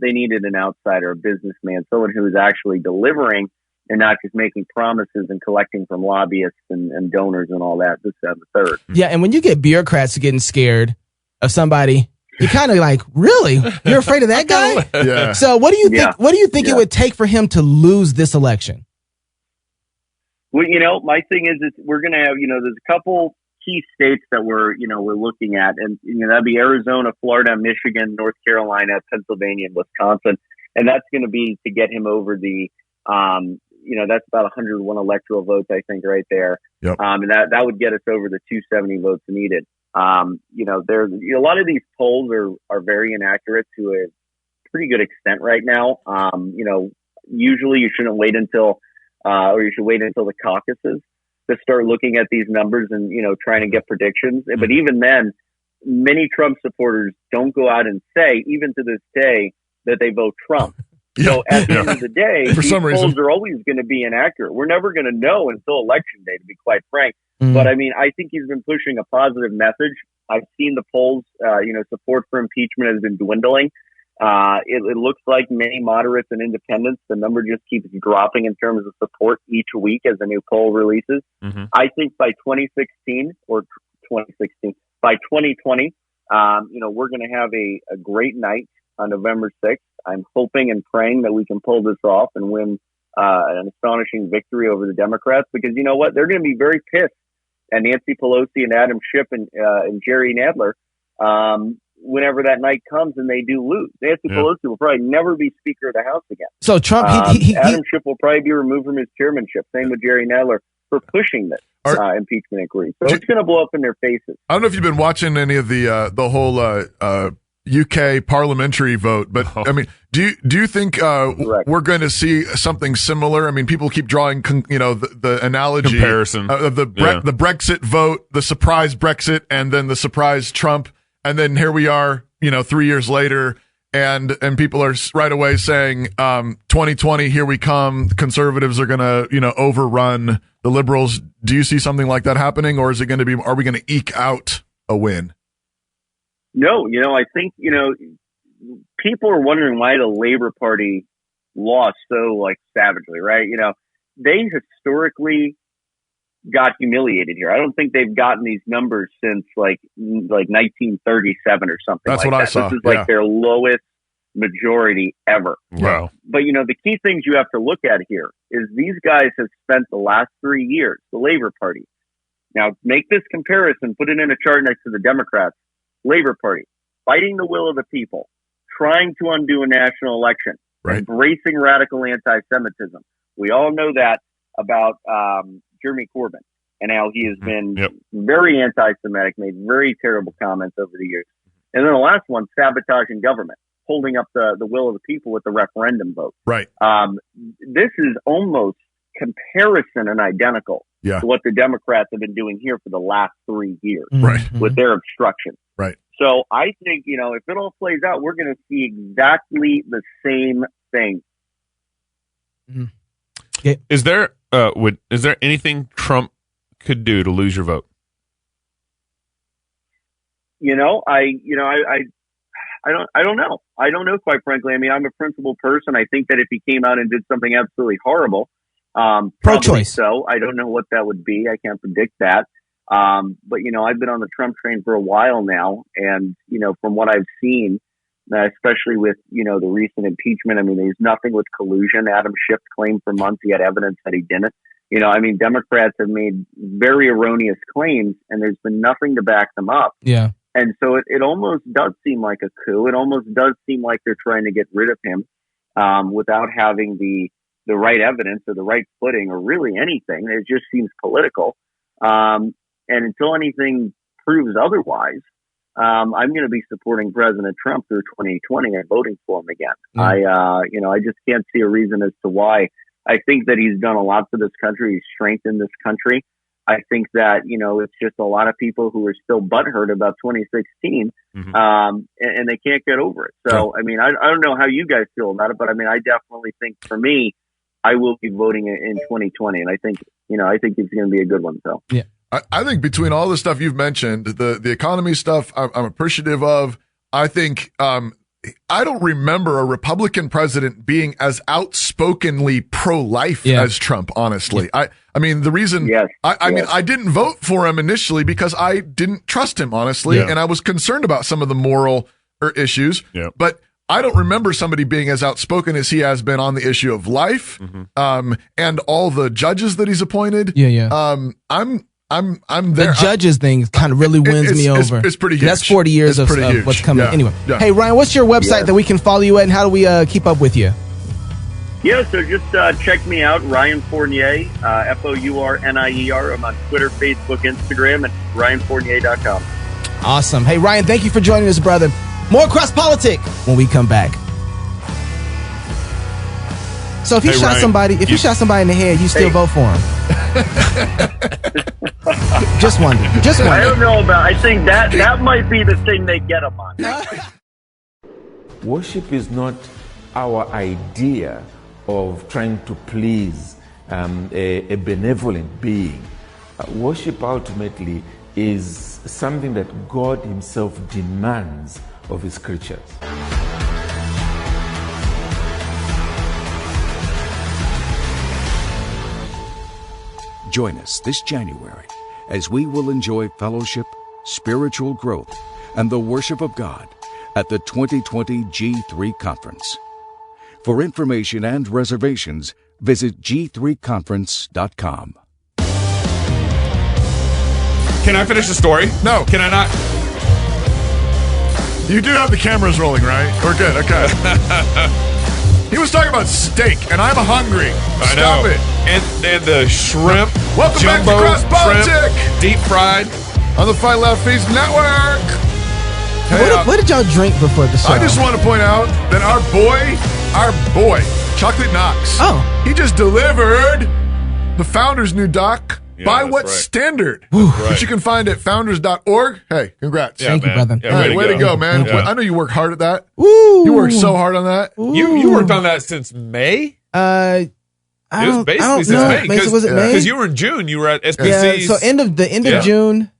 They needed an outsider, a businessman, someone who was actually delivering and not just making promises and collecting from lobbyists and donors and all that, this, that, and the third. Yeah, and when you get bureaucrats getting scared of somebody, you're kind of like, really? You're afraid of that guy? Yeah. So what do you think? What do you think it would take for him to lose this election? Well, my thing is we're going to have, there's a couple key states that we're looking at, and that'd be Arizona, Florida, Michigan, North Carolina, Pennsylvania, and Wisconsin, and that's going to be to get him over the, that's about 101 electoral votes, I think, right there. Yep. And that would get us over the 270 votes needed. There's a lot of these polls are very inaccurate to a pretty good extent right now. Usually you shouldn't wait until, or you should wait until the caucuses to start looking at these numbers and, trying to get predictions. But even then, many Trump supporters don't go out and say, even to this day, that they vote Trump. So at the end of the day, these polls are always going to be inaccurate. We're never going to know until election day, to be quite frank. But I mean, I think he's been pushing a positive message. I've seen the polls, support for impeachment has been dwindling. It looks like many moderates and independents, the number just keeps dropping in terms of support each week as a new poll releases. I think by 2016 or 2016, by 2020, we're going to have a great night on November 6th. I'm hoping and praying that we can pull this off and win an astonishing victory over the Democrats, because you know what? They're going to be very pissed at Nancy Pelosi and Adam Schiff and Jerry Nadler whenever that night comes and they do lose. Nancy Pelosi will probably never be Speaker of the House again. So Trump, Adam Schiff will probably be removed from his chairmanship. Same with Jerry Nadler for pushing this impeachment inquiry. So it's going to blow up in their faces. I don't know if you've been watching any of the whole UK parliamentary vote, but I mean, do you think we're going to see something similar? I mean, people keep drawing, the analogy comparison of the Brexit vote, the surprise Brexit, and then the surprise Trump, and then here we are, 3 years later, and people are right away saying, 2020, here we come. Conservatives are going to, overrun the liberals. Do you see something like that happening, or is it going to be? Are we going to eke out a win? No, I think, people are wondering why the Labor Party lost so savagely, right? They historically got humiliated here. I don't think they've gotten these numbers since like 1937 or something. That's like what that. I saw. This is their lowest majority ever. Wow. But the key things you have to look at here is these guys have spent the last 3 years, the Labor Party. Now make this comparison, put it in a chart next to the Democrats. Labor Party, fighting the will of the people, trying to undo a national election, right. embracing radical anti-Semitism. We all know that about Jeremy Corbyn and how he has been very anti-Semitic, made very terrible comments over the years. And then the last one, sabotaging government, holding up the will of the people with the referendum vote. Right. This is almost comparison and identical to what the Democrats have been doing here for the last 3 years with their obstruction. Right. So I think, if it all plays out, we're going to see exactly the same thing. Is there anything Trump could do to lose your vote? I don't know. I don't know, quite frankly. I mean, I'm a principled person. I think that if he came out and did something absolutely horrible, pro-choice. So I don't know what that would be. I can't predict that. But I've been on the Trump train for a while now, and from what I've seen, especially with the recent impeachment, I mean, there's nothing with collusion. Adam Schiff claimed for months he had evidence that he didn't. Democrats have made very erroneous claims, and there's been nothing to back them up. Yeah. And so it almost does seem like a coup. It almost does seem like they're trying to get rid of him without having the right evidence or the right footing or really anything. It just seems political. And until anything proves otherwise, I'm going to be supporting President Trump through 2020 and voting for him again. I just can't see a reason as to why. I think that he's done a lot for this country. He's strengthened this country. I think that, it's just a lot of people who are still butthurt about 2016, and they can't get over it. So, I mean, I don't know how you guys feel about it, but I mean, I definitely think for me, I will be voting in 2020. And I think, I think it's going to be a good one. So, yeah. I think between all the stuff you've mentioned, the economy stuff, I'm appreciative of. I think, I don't remember a Republican president being as outspokenly pro-life as Trump, honestly. I mean, the reason, I mean, I didn't vote for him initially because I didn't trust him, honestly, and I was concerned about some of the moral issues, but I don't remember somebody being as outspoken as he has been on the issue of life, and all the judges that he's appointed. I'm there. The judges thing kind of really wins me over. It's pretty huge. That's 40 years of what's coming. Anyway, hey, Ryan, what's your website that we can follow you at, and how do we keep up with you? Yeah, so just check me out, Ryan Fournier, Fournier. I'm on Twitter, Facebook, Instagram, and RyanFournier.com. Awesome. Hey, Ryan, thank you for joining us, brother. More Cross Politic when we come back. So if he shot Ryan, somebody, you shot somebody in the head, you still vote for him? Just wondering. I don't know about. I think that might be the thing they get him on. Worship is not our idea of trying to please a benevolent being. Worship ultimately is something that God Himself demands of His creatures. Join us this January as we will enjoy fellowship, spiritual growth, and the worship of God at the 2020 G3 Conference. For information and reservations, visit g3conference.com. Can I finish the story? No. Can I not? You do have the cameras rolling, right? We're good. Okay. He was talking about steak, and I'm hungry. Stop it. And the shrimp. Welcome back to jumbo Cross Politic, shrimp, deep fried on the Fight Laugh Feast Network. Hey, What did y'all drink before the show? I just want to point out that our boy, Chocolate Knox. He just delivered the Founders' new doc. By what standard? Which you can find at founders.org. Hey, congrats. Thank you, brother. Hey, way to go, man. I know you work hard at that. Woo. You worked so hard on that. You worked on that since May? It was basically since May. Was it May? Because you were in June. You were at SBC's. Yeah, so end of June,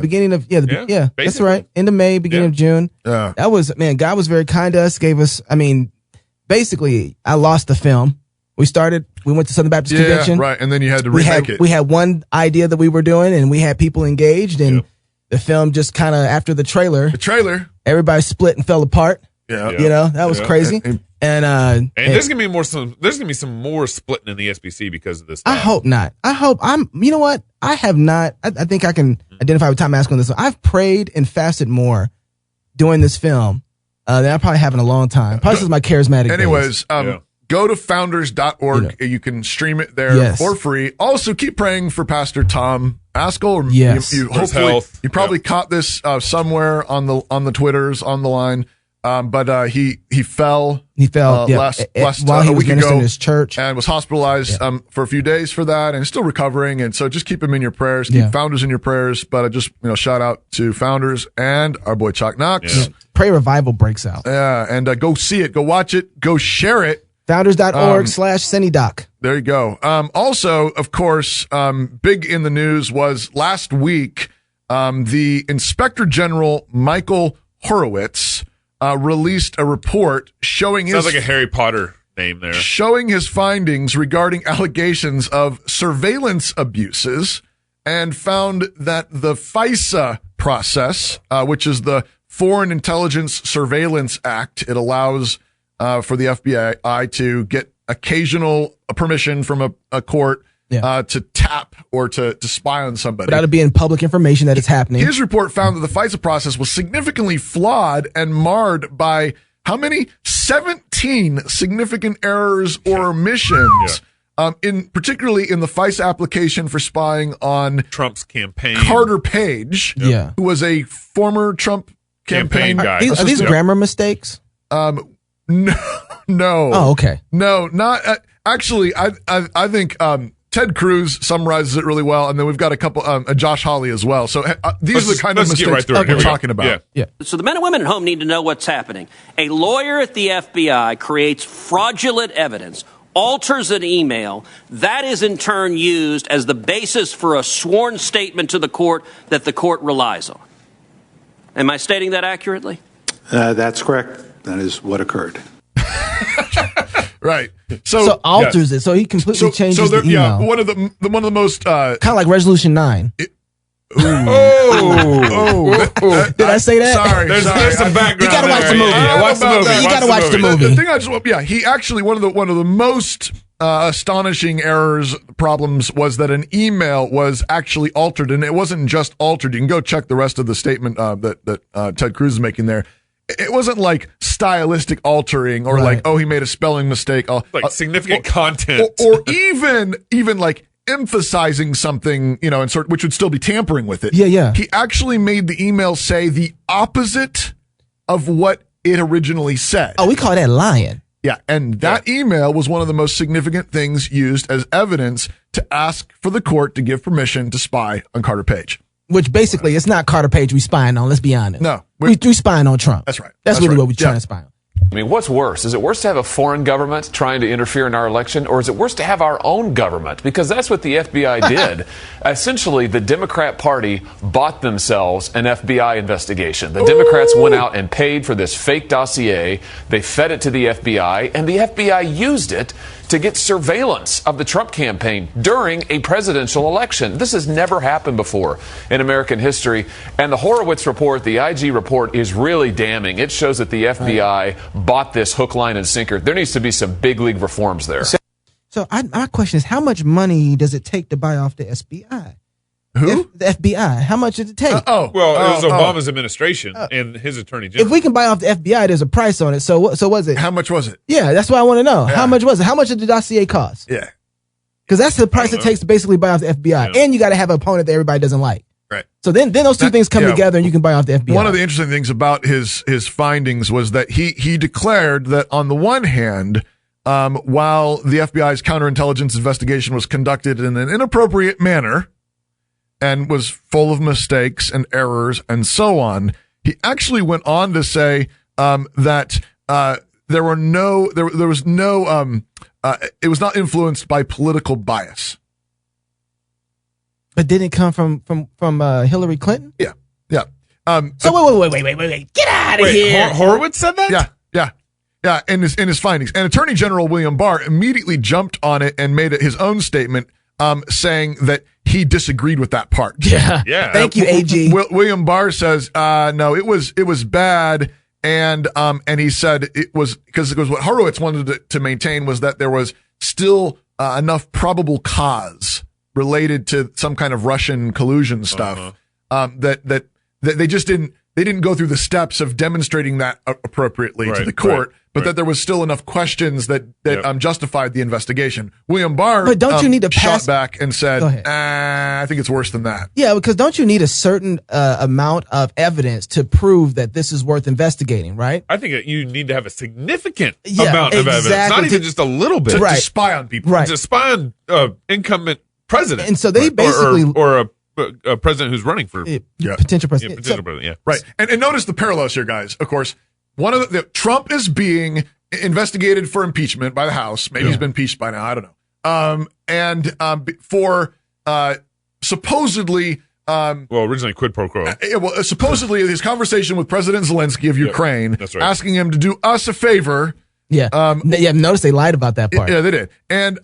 beginning of that's right. End of May, beginning of June. Yeah. That was, man, God was very kind to us, gave us, I mean, basically, I lost the film. We went to Southern Baptist Convention. Right, and then you had to remake it. We had one idea that we were doing, and we had people engaged, and the film just kind of, after the trailer, everybody split and fell apart. Yeah. You know, that was crazy. And there's gonna be some more splitting in the SBC because of this. I hope not. You know what? I have not. I think I can identify with Tom asking this. I've prayed and fasted more doing this film That I probably haven't in a long time. Probably since my charismatic Anyways, days. Go to founders.org. You can stream it there for free. Also, keep praying for Pastor Tom Askell. Yes. Hopefully, you probably caught this somewhere on the Twitters on the line. But he fell. He fell last while he was a week ministering ago, in his church, and was hospitalized for a few days for that, and still recovering. And so, just keep him in your prayers. Keep Founders in your prayers. But just shout out to Founders and our boy Chuck Knox. Yeah. Pray revival breaks out. Yeah, and go see it, go watch it, go share it. Founders.org/SennyDoc. There you go. Also, of course, big in the news was last week, the Inspector General Michael Horowitz released a report showing Sounds like a Harry Potter name there. Showing his findings regarding allegations of surveillance abuses, and found that the FISA process, which is the Foreign Intelligence Surveillance Act, it allows for the FBI to get occasional permission from a court to tap or to spy on somebody. Without it being public information that it's happening. His report found that the FISA process was significantly flawed and marred by how many? 17 significant errors or omissions. Particularly in the FISA application for spying on Trump's campaign. Carter Page, who was a former Trump campaign guy. Are these grammar mistakes? No. Oh, okay. No, not actually. I think Ted Cruz summarizes it really well, and then we've got a couple. Josh Hawley as well. So these are the kind of mistakes we're talking about. Yeah. So the men and women at home need to know what's happening. A lawyer at the FBI creates fraudulent evidence, alters an email. That is in turn used as the basis for a sworn statement to the court that the court relies on. Am I stating that accurately? That's correct. That is what occurred. Right. So alters it. So he completely changes the email. Yeah, one of the most kind of like Resolution 9. Did I say that? Sorry. There's some background. You gotta watch the movie. Watch the movie. You gotta watch the movie. The thing he actually one of the most astonishing problems was that an email was actually altered, and it wasn't just altered. You can go check the rest of the statement that Ted Cruz is making there. It wasn't like stylistic altering or like, he made a spelling mistake. Like significant content. Or even like emphasizing something, which would still be tampering with it. Yeah. He actually made the email say the opposite of what it originally said. Oh, we call that lying. Yeah, and that email was one of the most significant things used as evidence to ask for the court to give permission to spy on Carter Page. Which basically, it's not Carter Page we spying on, let's be honest. No. We spying on Trump. That's right. That's really what we're trying to spy on. I mean, what's worse? Is it worse to have a foreign government trying to interfere in our election, or is it worse to have our own government? Because that's what the FBI did. Essentially, the Democrat Party bought themselves an FBI investigation. The Democrats went out and paid for this fake dossier. They fed it to the FBI, and the FBI used it to get surveillance of the Trump campaign during a presidential election. This has never happened before in American history. And the Horowitz report, the IG report, is really damning. It shows that the FBI bought this hook, line, and sinker. There needs to be some big league reforms there. So my question is, how much money does it take to buy off the SBI? Who? The FBI. How much did it take? It was Obama's administration and his attorney general. If we can buy off the FBI, there's a price on it. So was it? How much was it? Yeah, that's what I want to know. Yeah. How much was it? How much did the dossier cost? Yeah. Because that's the price it takes to basically buy off the FBI. And you got to have an opponent that everybody doesn't like. Right. So then those two things come together and you can buy off the FBI. One of the interesting things about his findings was that he declared that on the one hand, while the FBI's counterintelligence investigation was conducted in an inappropriate manner and was full of mistakes and errors and so on, he actually went on to say that it was not influenced by political bias. But didn't it come from Hillary Clinton? Yeah. So wait. Get out of here. Horowitz said that? Yeah. In his findings. And Attorney General William Barr immediately jumped on it and made it his own statement, saying that he disagreed with that part. Yeah. Thank you, AG. William Barr says, no, it was bad. And he said it was because what Horowitz wanted to maintain was that there was still enough probable cause related to some kind of Russian collusion stuff, that they just didn't they didn't go through the steps of demonstrating that appropriately to the court, but that there was still enough questions that justified the investigation. William Barr, but don't you need to shot back and said, I think it's worse than that. Yeah, because don't you need a certain amount of evidence to prove that this is worth investigating, right? I think you need to have a significant amount of evidence, not even just a little bit, to spy on people, to spy on incumbent president, and so they basically or a president who's running for potential president. Potential president, right. And notice the parallels here, guys. Of course, one of the Trump is being investigated for impeachment by the House. Maybe he's been impeached by now. I don't know. For supposedly, originally quid pro quo. Supposedly his conversation with President Zelensky of Ukraine, asking him to do us a favor. Notice they lied about that part. Yeah, they did, and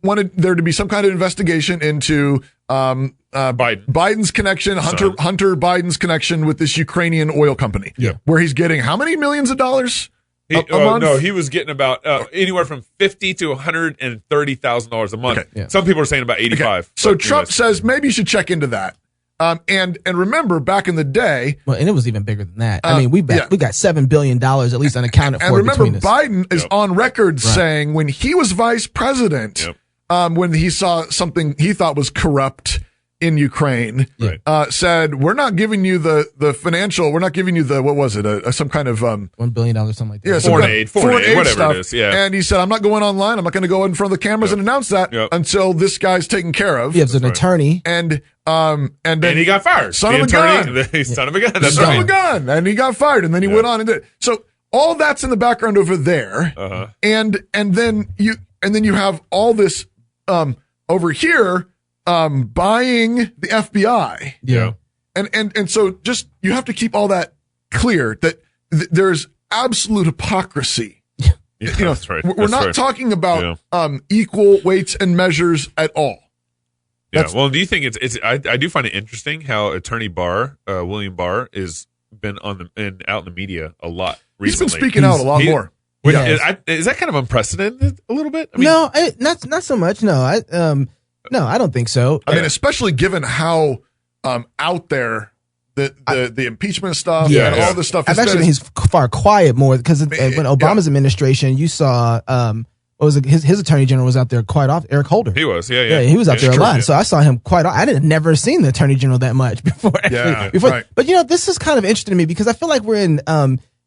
wanted there to be some kind of investigation into Biden's connection, Hunter Biden's connection with this Ukrainian oil company, where he's getting how many millions of dollars a month? No, he was getting about anywhere from $50,000 to $130,000 a month. Okay. Some people are saying about 85. Okay. So Trump says maybe you should check into that. And remember back in the day, and it was even bigger than that. I mean, we got $7 billion at least unaccounted for. And remember, Biden is on record saying when he was vice president, when he saw something he thought was corrupt in Ukraine, said, we're not giving you the financial, we're not giving you the, what was it, some kind of $1 billion, something like that. Yeah, foreign aid, whatever stuff. It is. Yeah. And he said, I'm not going online, I'm not going to go in front of the cameras and announce that until this guy's taken care of. He has an attorney. And then he got fired. Son of a gun. That's son of a gun. And he got fired. And then he went on and did it. So all that's in the background over there. And then you have all this over here buying the FBI. Yeah. And so just you have to keep all that clear that there's absolute hypocrisy. That's right. We're not talking about equal weights and measures at all. Well, do you think it's I do find it interesting how Attorney Barr, William Barr, is been out in the media a lot recently. He's been speaking out a lot more. Is that kind of unprecedented a little bit? I mean, no, not so much. No, I don't think so. I mean, especially given how out there the impeachment stuff and all this stuff. I've actually he's far quiet more because when Obama's administration, you saw what was it, his attorney general was out there quite often. Eric Holder. He was, he was out there a lot. Yeah. So I saw him quite often. I had never seen the attorney general that much before. Right. But this is kind of interesting to me because I feel like we're in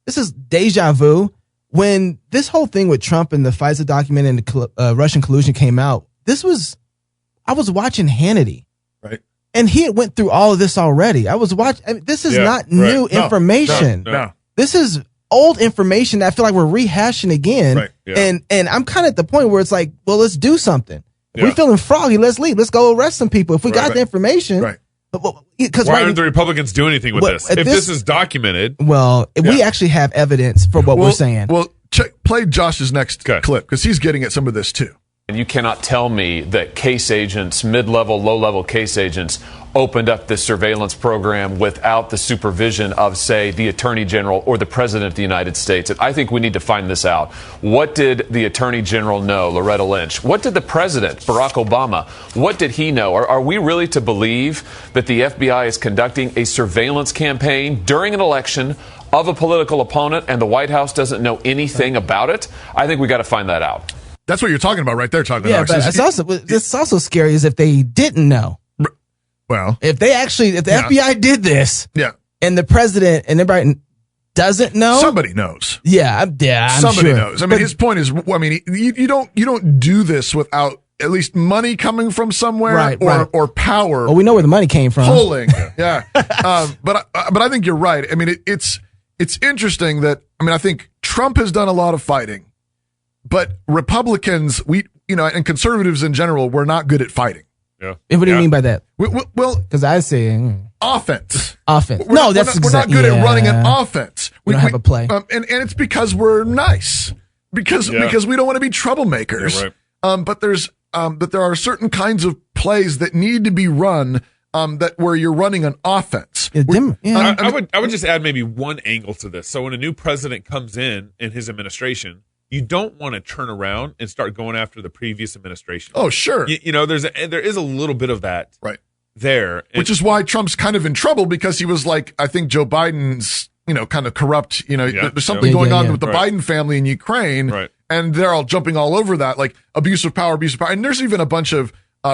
this is deja vu. When this whole thing with Trump and the FISA document and the Russian collusion came out, I was watching Hannity. Right. And he had went through all of this already. I was watching. I mean, this is not new information. No. This is old information that I feel like we're rehashing again. Right. Yeah. And I'm kind of at the point where it's like, well, let's do something. If we're feeling froggy, let's leave. Let's go arrest some people. If we got the information. Right. Why aren't the Republicans doing anything with this? If this is documented. Well, we actually have evidence for what we're saying. Well, play Josh's next clip because he's getting at some of this too. And you cannot tell me that case agents, mid-level, low-level case agents, opened up this surveillance program without the supervision of, say, the Attorney General or the President of the United States. And I think we need to find this out. What did the Attorney General know, Loretta Lynch? What did the President, Barack Obama, what did he know? Are we really to believe that the FBI is conducting a surveillance campaign during an election of a political opponent and the White House doesn't know anything about it? I think we got to find that out. That's what you're talking about right there, Chuck. Yeah, but it's also scary as if they didn't know. Well, if the FBI did this, and the president and everybody doesn't know, somebody knows. I'm somebody sure. knows. I mean, his point is, you don't do this without at least money coming from somewhere, or power. Well, we know where the money came from. Polling, but I think you're right. I mean, it's interesting that I think Trump has done a lot of fighting. But Republicans, and conservatives in general, we're not good at fighting. Yeah. What do you mean by that? Well, because I say offense. Offense. We're not good at running an offense. We don't have a play, and it's because we're nice. Because we don't want to be troublemakers. Yeah, right. But there are certain kinds of plays that need to be run. Where you're running an offense. I would just add maybe one angle to this. So when a new president comes in his administration, you don't want to turn around and start going after the previous administration. Oh, sure. There is a little bit of that. Right. there. Which is why Trump's kind of in trouble, because he was like, I think Joe Biden's, kind of corrupt, there's something going on with the Biden family in Ukraine. Right. And they're all jumping all over that, like abuse of power. And there's even a bunch of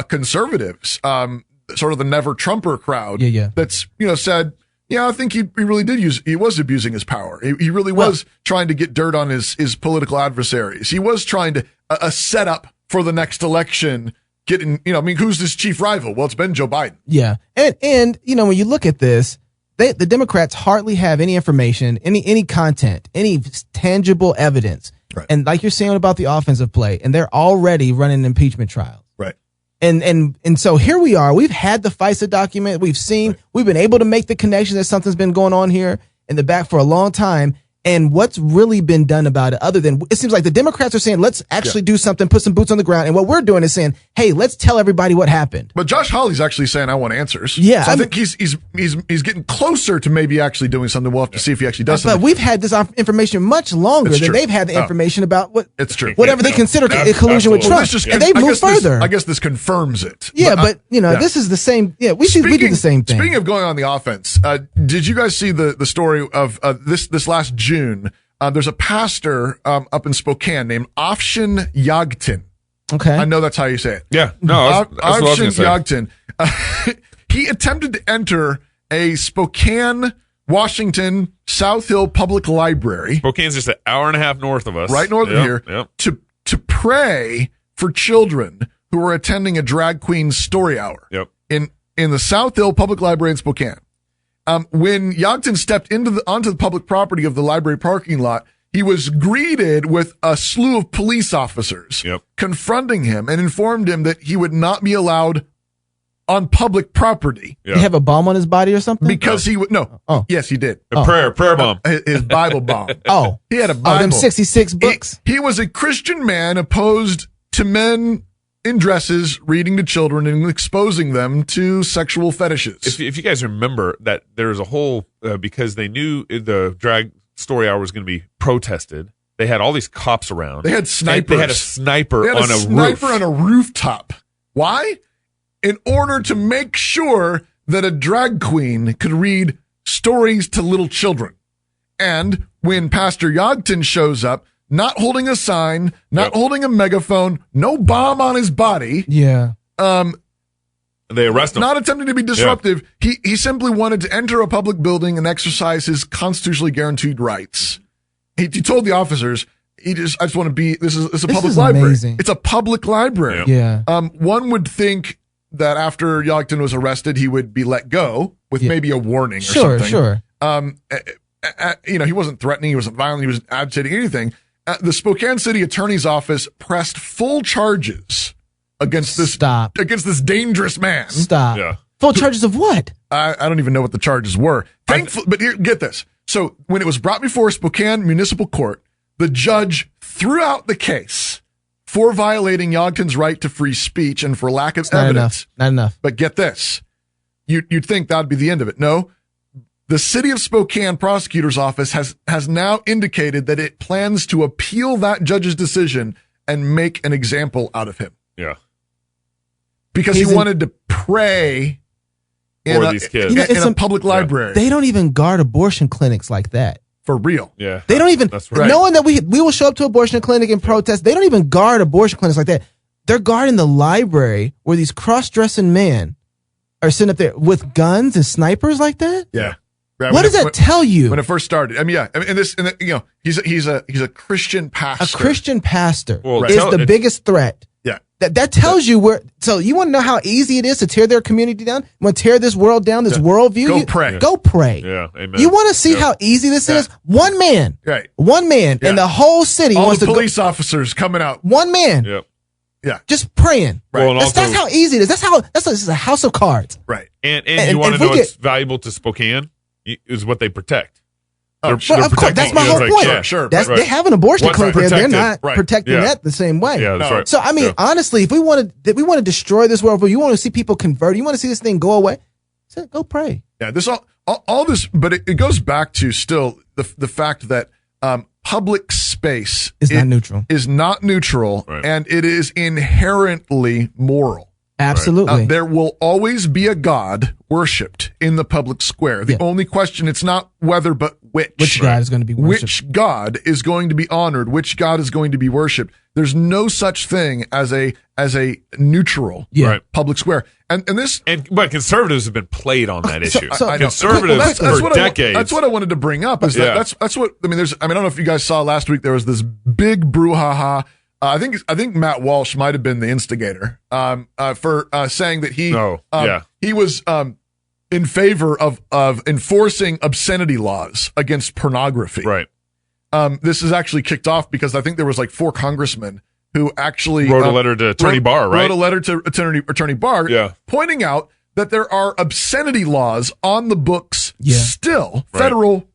conservatives, sort of the never Trumper crowd that's, said, yeah, I think he really he was abusing his power. He really was trying to get dirt on his political adversaries. He was trying to a setup for the next election, who's his chief rival? Well, it's been Joe Biden. Yeah. And when you look at this, the Democrats hardly have any information, any content, any tangible evidence. Right. And like you're saying about the offensive play, and they're already running impeachment trials. Right. And so here we are. We've had the FISA document. We've been able to make the connection that something's been going on here in the back for a long time. And what's really been done about it, other than it seems like the Democrats are saying, let's actually do something, put some boots on the ground. And what we're doing is saying, hey, let's tell everybody what happened. But Josh Hawley's actually saying, I want answers. Yeah. So I think he's getting closer to maybe actually doing something. We'll have to see if he actually does something. But we've had this information much longer than they've had the information about it's true. Whatever they consider a collusion with Trump. And they've moved further. I guess this confirms it. Yeah, but this is the same. Yeah, we do the same thing. Speaking of going on the offense, did you guys see the story of this last June? There's a pastor up in Spokane named Afshin Yagtin. Okay. I know that's how you say it. Yeah. No, that's what I was going to say. Yagtin. He attempted to enter a Spokane, Washington, South Hill Public Library. Spokane's just an hour and a half north of us. Right north of here. To pray for children who were attending a drag queen story hour. Yep. In the South Hill Public Library in Spokane. When Yagtin stepped onto the public property of the library parking lot, he was greeted with a slew of police officers confronting him and informed him that he would not be allowed on public property. Did he have a bomb on his body or something? Because he would, no. Oh. Yes, he did. A prayer bomb. His Bible bomb. He had a Bible. Oh, them 66 books. He was a Christian man opposed to men in dresses, reading to children and exposing them to sexual fetishes. If you guys remember that there was a whole, because they knew the drag story hour was going to be protested, they had all these cops around. They had snipers. They had a sniper on a rooftop. Why? In order to make sure that a drag queen could read stories to little children. And when Pastor Yagtin shows up, not holding a sign, not holding a megaphone, no bomb on his body. Yeah. They arrest him. Not attempting to be disruptive. Yeah. He simply wanted to enter a public building and exercise his constitutionally guaranteed rights. He told the officers, I just want to be, this is a public library. Amazing. It's a public library. Yeah. One would think that after Yagtin was arrested, he would be let go with maybe a warning or something. Sure. He wasn't threatening. He wasn't violent. He wasn't agitating anything. The Spokane City Attorney's Office pressed full charges against this dangerous man. Stop. Yeah. Full charges of what? I don't even know what the charges were. Thankfully, but here, get this. So when it was brought before Spokane Municipal Court, the judge threw out the case for violating Yagtin's right to free speech and for lack of evidence. Not enough. But get this. You'd think that'd be the end of it. No. The City of Spokane Prosecutor's Office has now indicated that it plans to appeal that judge's decision and make an example out of him. Yeah. Because he wanted to pray in these kids. In a public library. They don't even guard abortion clinics like that. For real. Yeah. They don't even, That's right. knowing that we will show up to abortion clinic and protest, they don't even guard abortion clinics like that. They're guarding the library where these cross-dressing men are sitting up there with guns and snipers like that? Yeah. What does that tell you? When it first started, he's a Christian pastor. A Christian pastor Well, is the biggest threat. Yeah. That tells you where. So you want to know how easy it is to tear their community down? You want to tear this world down, this worldview? Go pray. Go pray. Yeah. Amen. You want to see how easy this is? One man. Right. One man in the whole city All wants the to police officers coming out. One man. Yep. Yeah. Just praying. Right. Well, and That's how easy it is. This is a house of cards. Right. And you want to know what's valuable to Spokane? Is what they protect. Of course, that's my whole point. Sure. They have an abortion clinic there. They're not Right. protecting that the same way. Yeah, that's right. So I mean, honestly, if we want to destroy this world, you want to see people convert, you want to see this thing go away, so go pray. Yeah, this all this, but it goes back to still the fact that public space is not neutral. Is not neutral, right. and it is inherently moral. Absolutely. There will always be a God worshipped in the public square. The only question, it's not whether, but which. Which God is going to be worshipped. Which God is going to be honored. Which God is going to be worshipped. There's no such thing as a neutral public square. But conservatives have been played on that issue. Conservatives for decades. That's what I wanted to bring up. Is that's what I mean. I don't know if you guys saw last week. There was this big brouhaha. I think Matt Walsh might have been the instigator for saying that he was in favor of enforcing obscenity laws against pornography. Right. This is actually kicked off because I think there was like 4 congressmen who actually wrote a letter to Attorney Barr, right? Wrote a letter to Attorney Barr, pointing out that there are obscenity laws on the books still, federal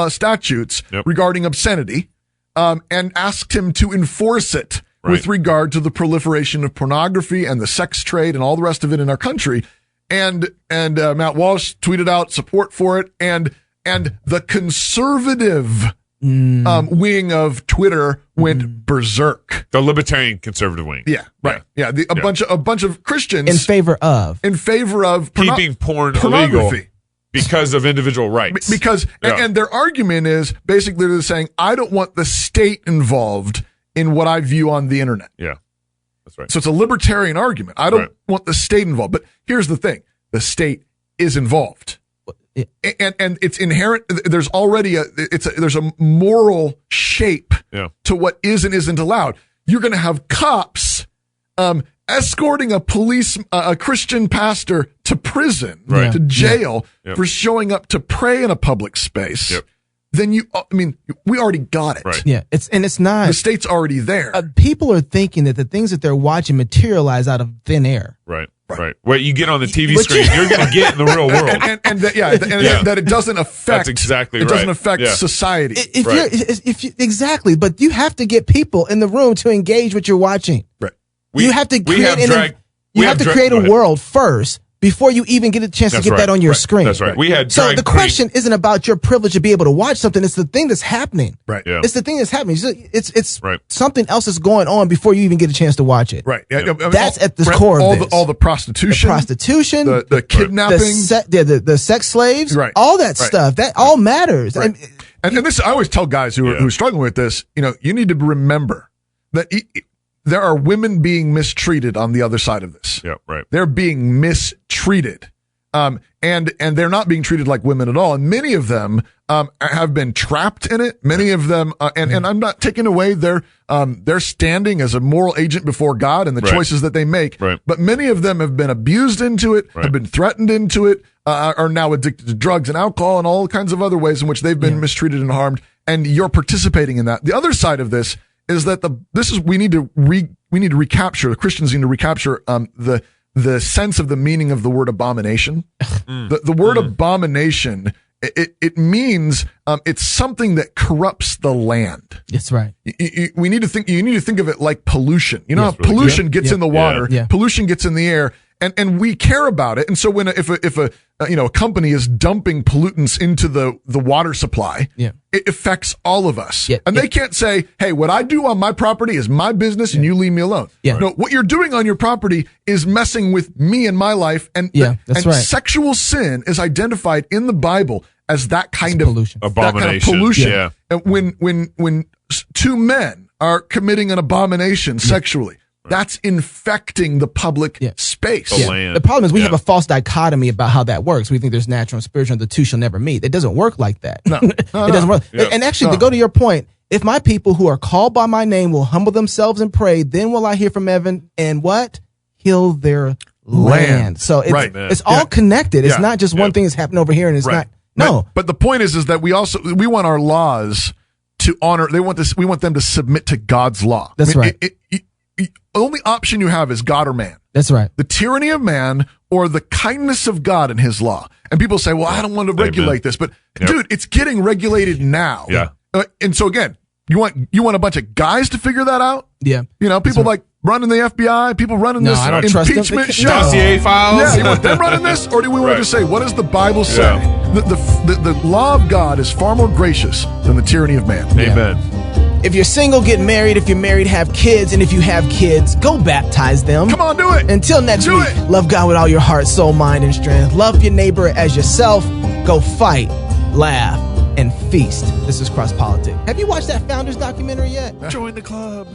statutes regarding obscenity, and asked him to enforce it with regard to the proliferation of pornography and the sex trade and all the rest of it in our country. And Matt Walsh tweeted out support for it, and the conservative wing of Twitter went berserk. The libertarian conservative wing. Yeah, right. Yeah, a bunch of Christians in favor of keeping porn illegal because of individual rights. Because and their argument is basically they're saying, I don't want the state involved in what I view on the internet. Yeah, that's right. So it's a libertarian argument. I don't want the state involved. But here's the thing: the state is involved. And it's inherent. There's already there's a moral shape to what is and isn't allowed. You're going to have cops escorting a Christian pastor to prison, to jail for showing up to pray in a public space. Then we already got it. Right. Yeah, it's not. The state's already there. People are thinking that the things that they're watching materialize out of thin air. Right. What you get on the TV screen, you're going to get in the real world, and that it doesn't affect. That's exactly it right. doesn't affect society. Exactly, but you have to get people in the room to engage what you're watching. Right. You have to create a world first before you even get a chance to get that on your screen. That's right. So the question isn't about your privilege to be able to watch something. It's the thing that's happening. Right. Yeah. It's the thing that's happening. It's something else is going on before you even get a chance to watch it. Right. Yeah. That's at the core of this. All the prostitution, the kidnapping, the sex slaves, all that stuff. That all matters. Right. And this, I always tell guys who are struggling with this, you need to remember that there are women being mistreated on the other side of this. Yeah, right. They're being mistreated. And they're not being treated like women at all. And many of them have been trapped in it. Many of them, and I'm not taking away their standing as a moral agent before God and the choices that they make. Right. But many of them have been abused into it, have been threatened into it, are now addicted to drugs and alcohol and all kinds of other ways in which they've been mistreated and harmed. And you're participating in that. The other side of this is that we need to recapture, the Christians need to recapture the sense of the meaning of the word abomination. The word abomination, it means it's something that corrupts the land. That's right. You need to think of it like pollution. You know, how pollution gets in the water, pollution gets in the air, and we care about it. And so if a company is dumping pollutants into the water supply, it affects all of us. And they can't say, hey, what I do on my property is my business and you leave me alone. No, what you're doing on your property is messing with me and my life. And sexual sin is identified in the Bible as that kind of pollution. Abomination. And when two men are committing an abomination sexually, that's infecting the public space. The land. The problem is we have a false dichotomy about how that works. We think there's natural and spiritual, and the two shall never meet. It doesn't work like that. No. It doesn't work. And actually, to go to your point, if my people who are called by my name will humble themselves and pray, then will I hear from heaven and what? Heal their land. So it's all connected. It's not just one thing that's happening over here and it's not. No. But the point is that we want our laws to honor. We want them to submit to God's law. That's right. The only option you have is God or man. That's right. The tyranny of man or the kindness of God and his law. And people say, well, I don't want to regulate this. But dude, it's getting regulated now. Yeah. And so again, you want a bunch of guys to figure that out? Yeah. People like running the FBI, people running this impeachment show. Dossier files. Yeah, you want them running this? Or do we want to just say, what does the Bible say? The law of God is far more gracious than the tyranny of man. Amen. If you're single, get married. If you're married, have kids. And if you have kids, go baptize them. Come on, do it. Until next week, love God with all your heart, soul, mind, and strength. Love your neighbor as yourself. Go fight, laugh, and feast. This is Cross Politics. Have you watched that Founders documentary yet? Join the club.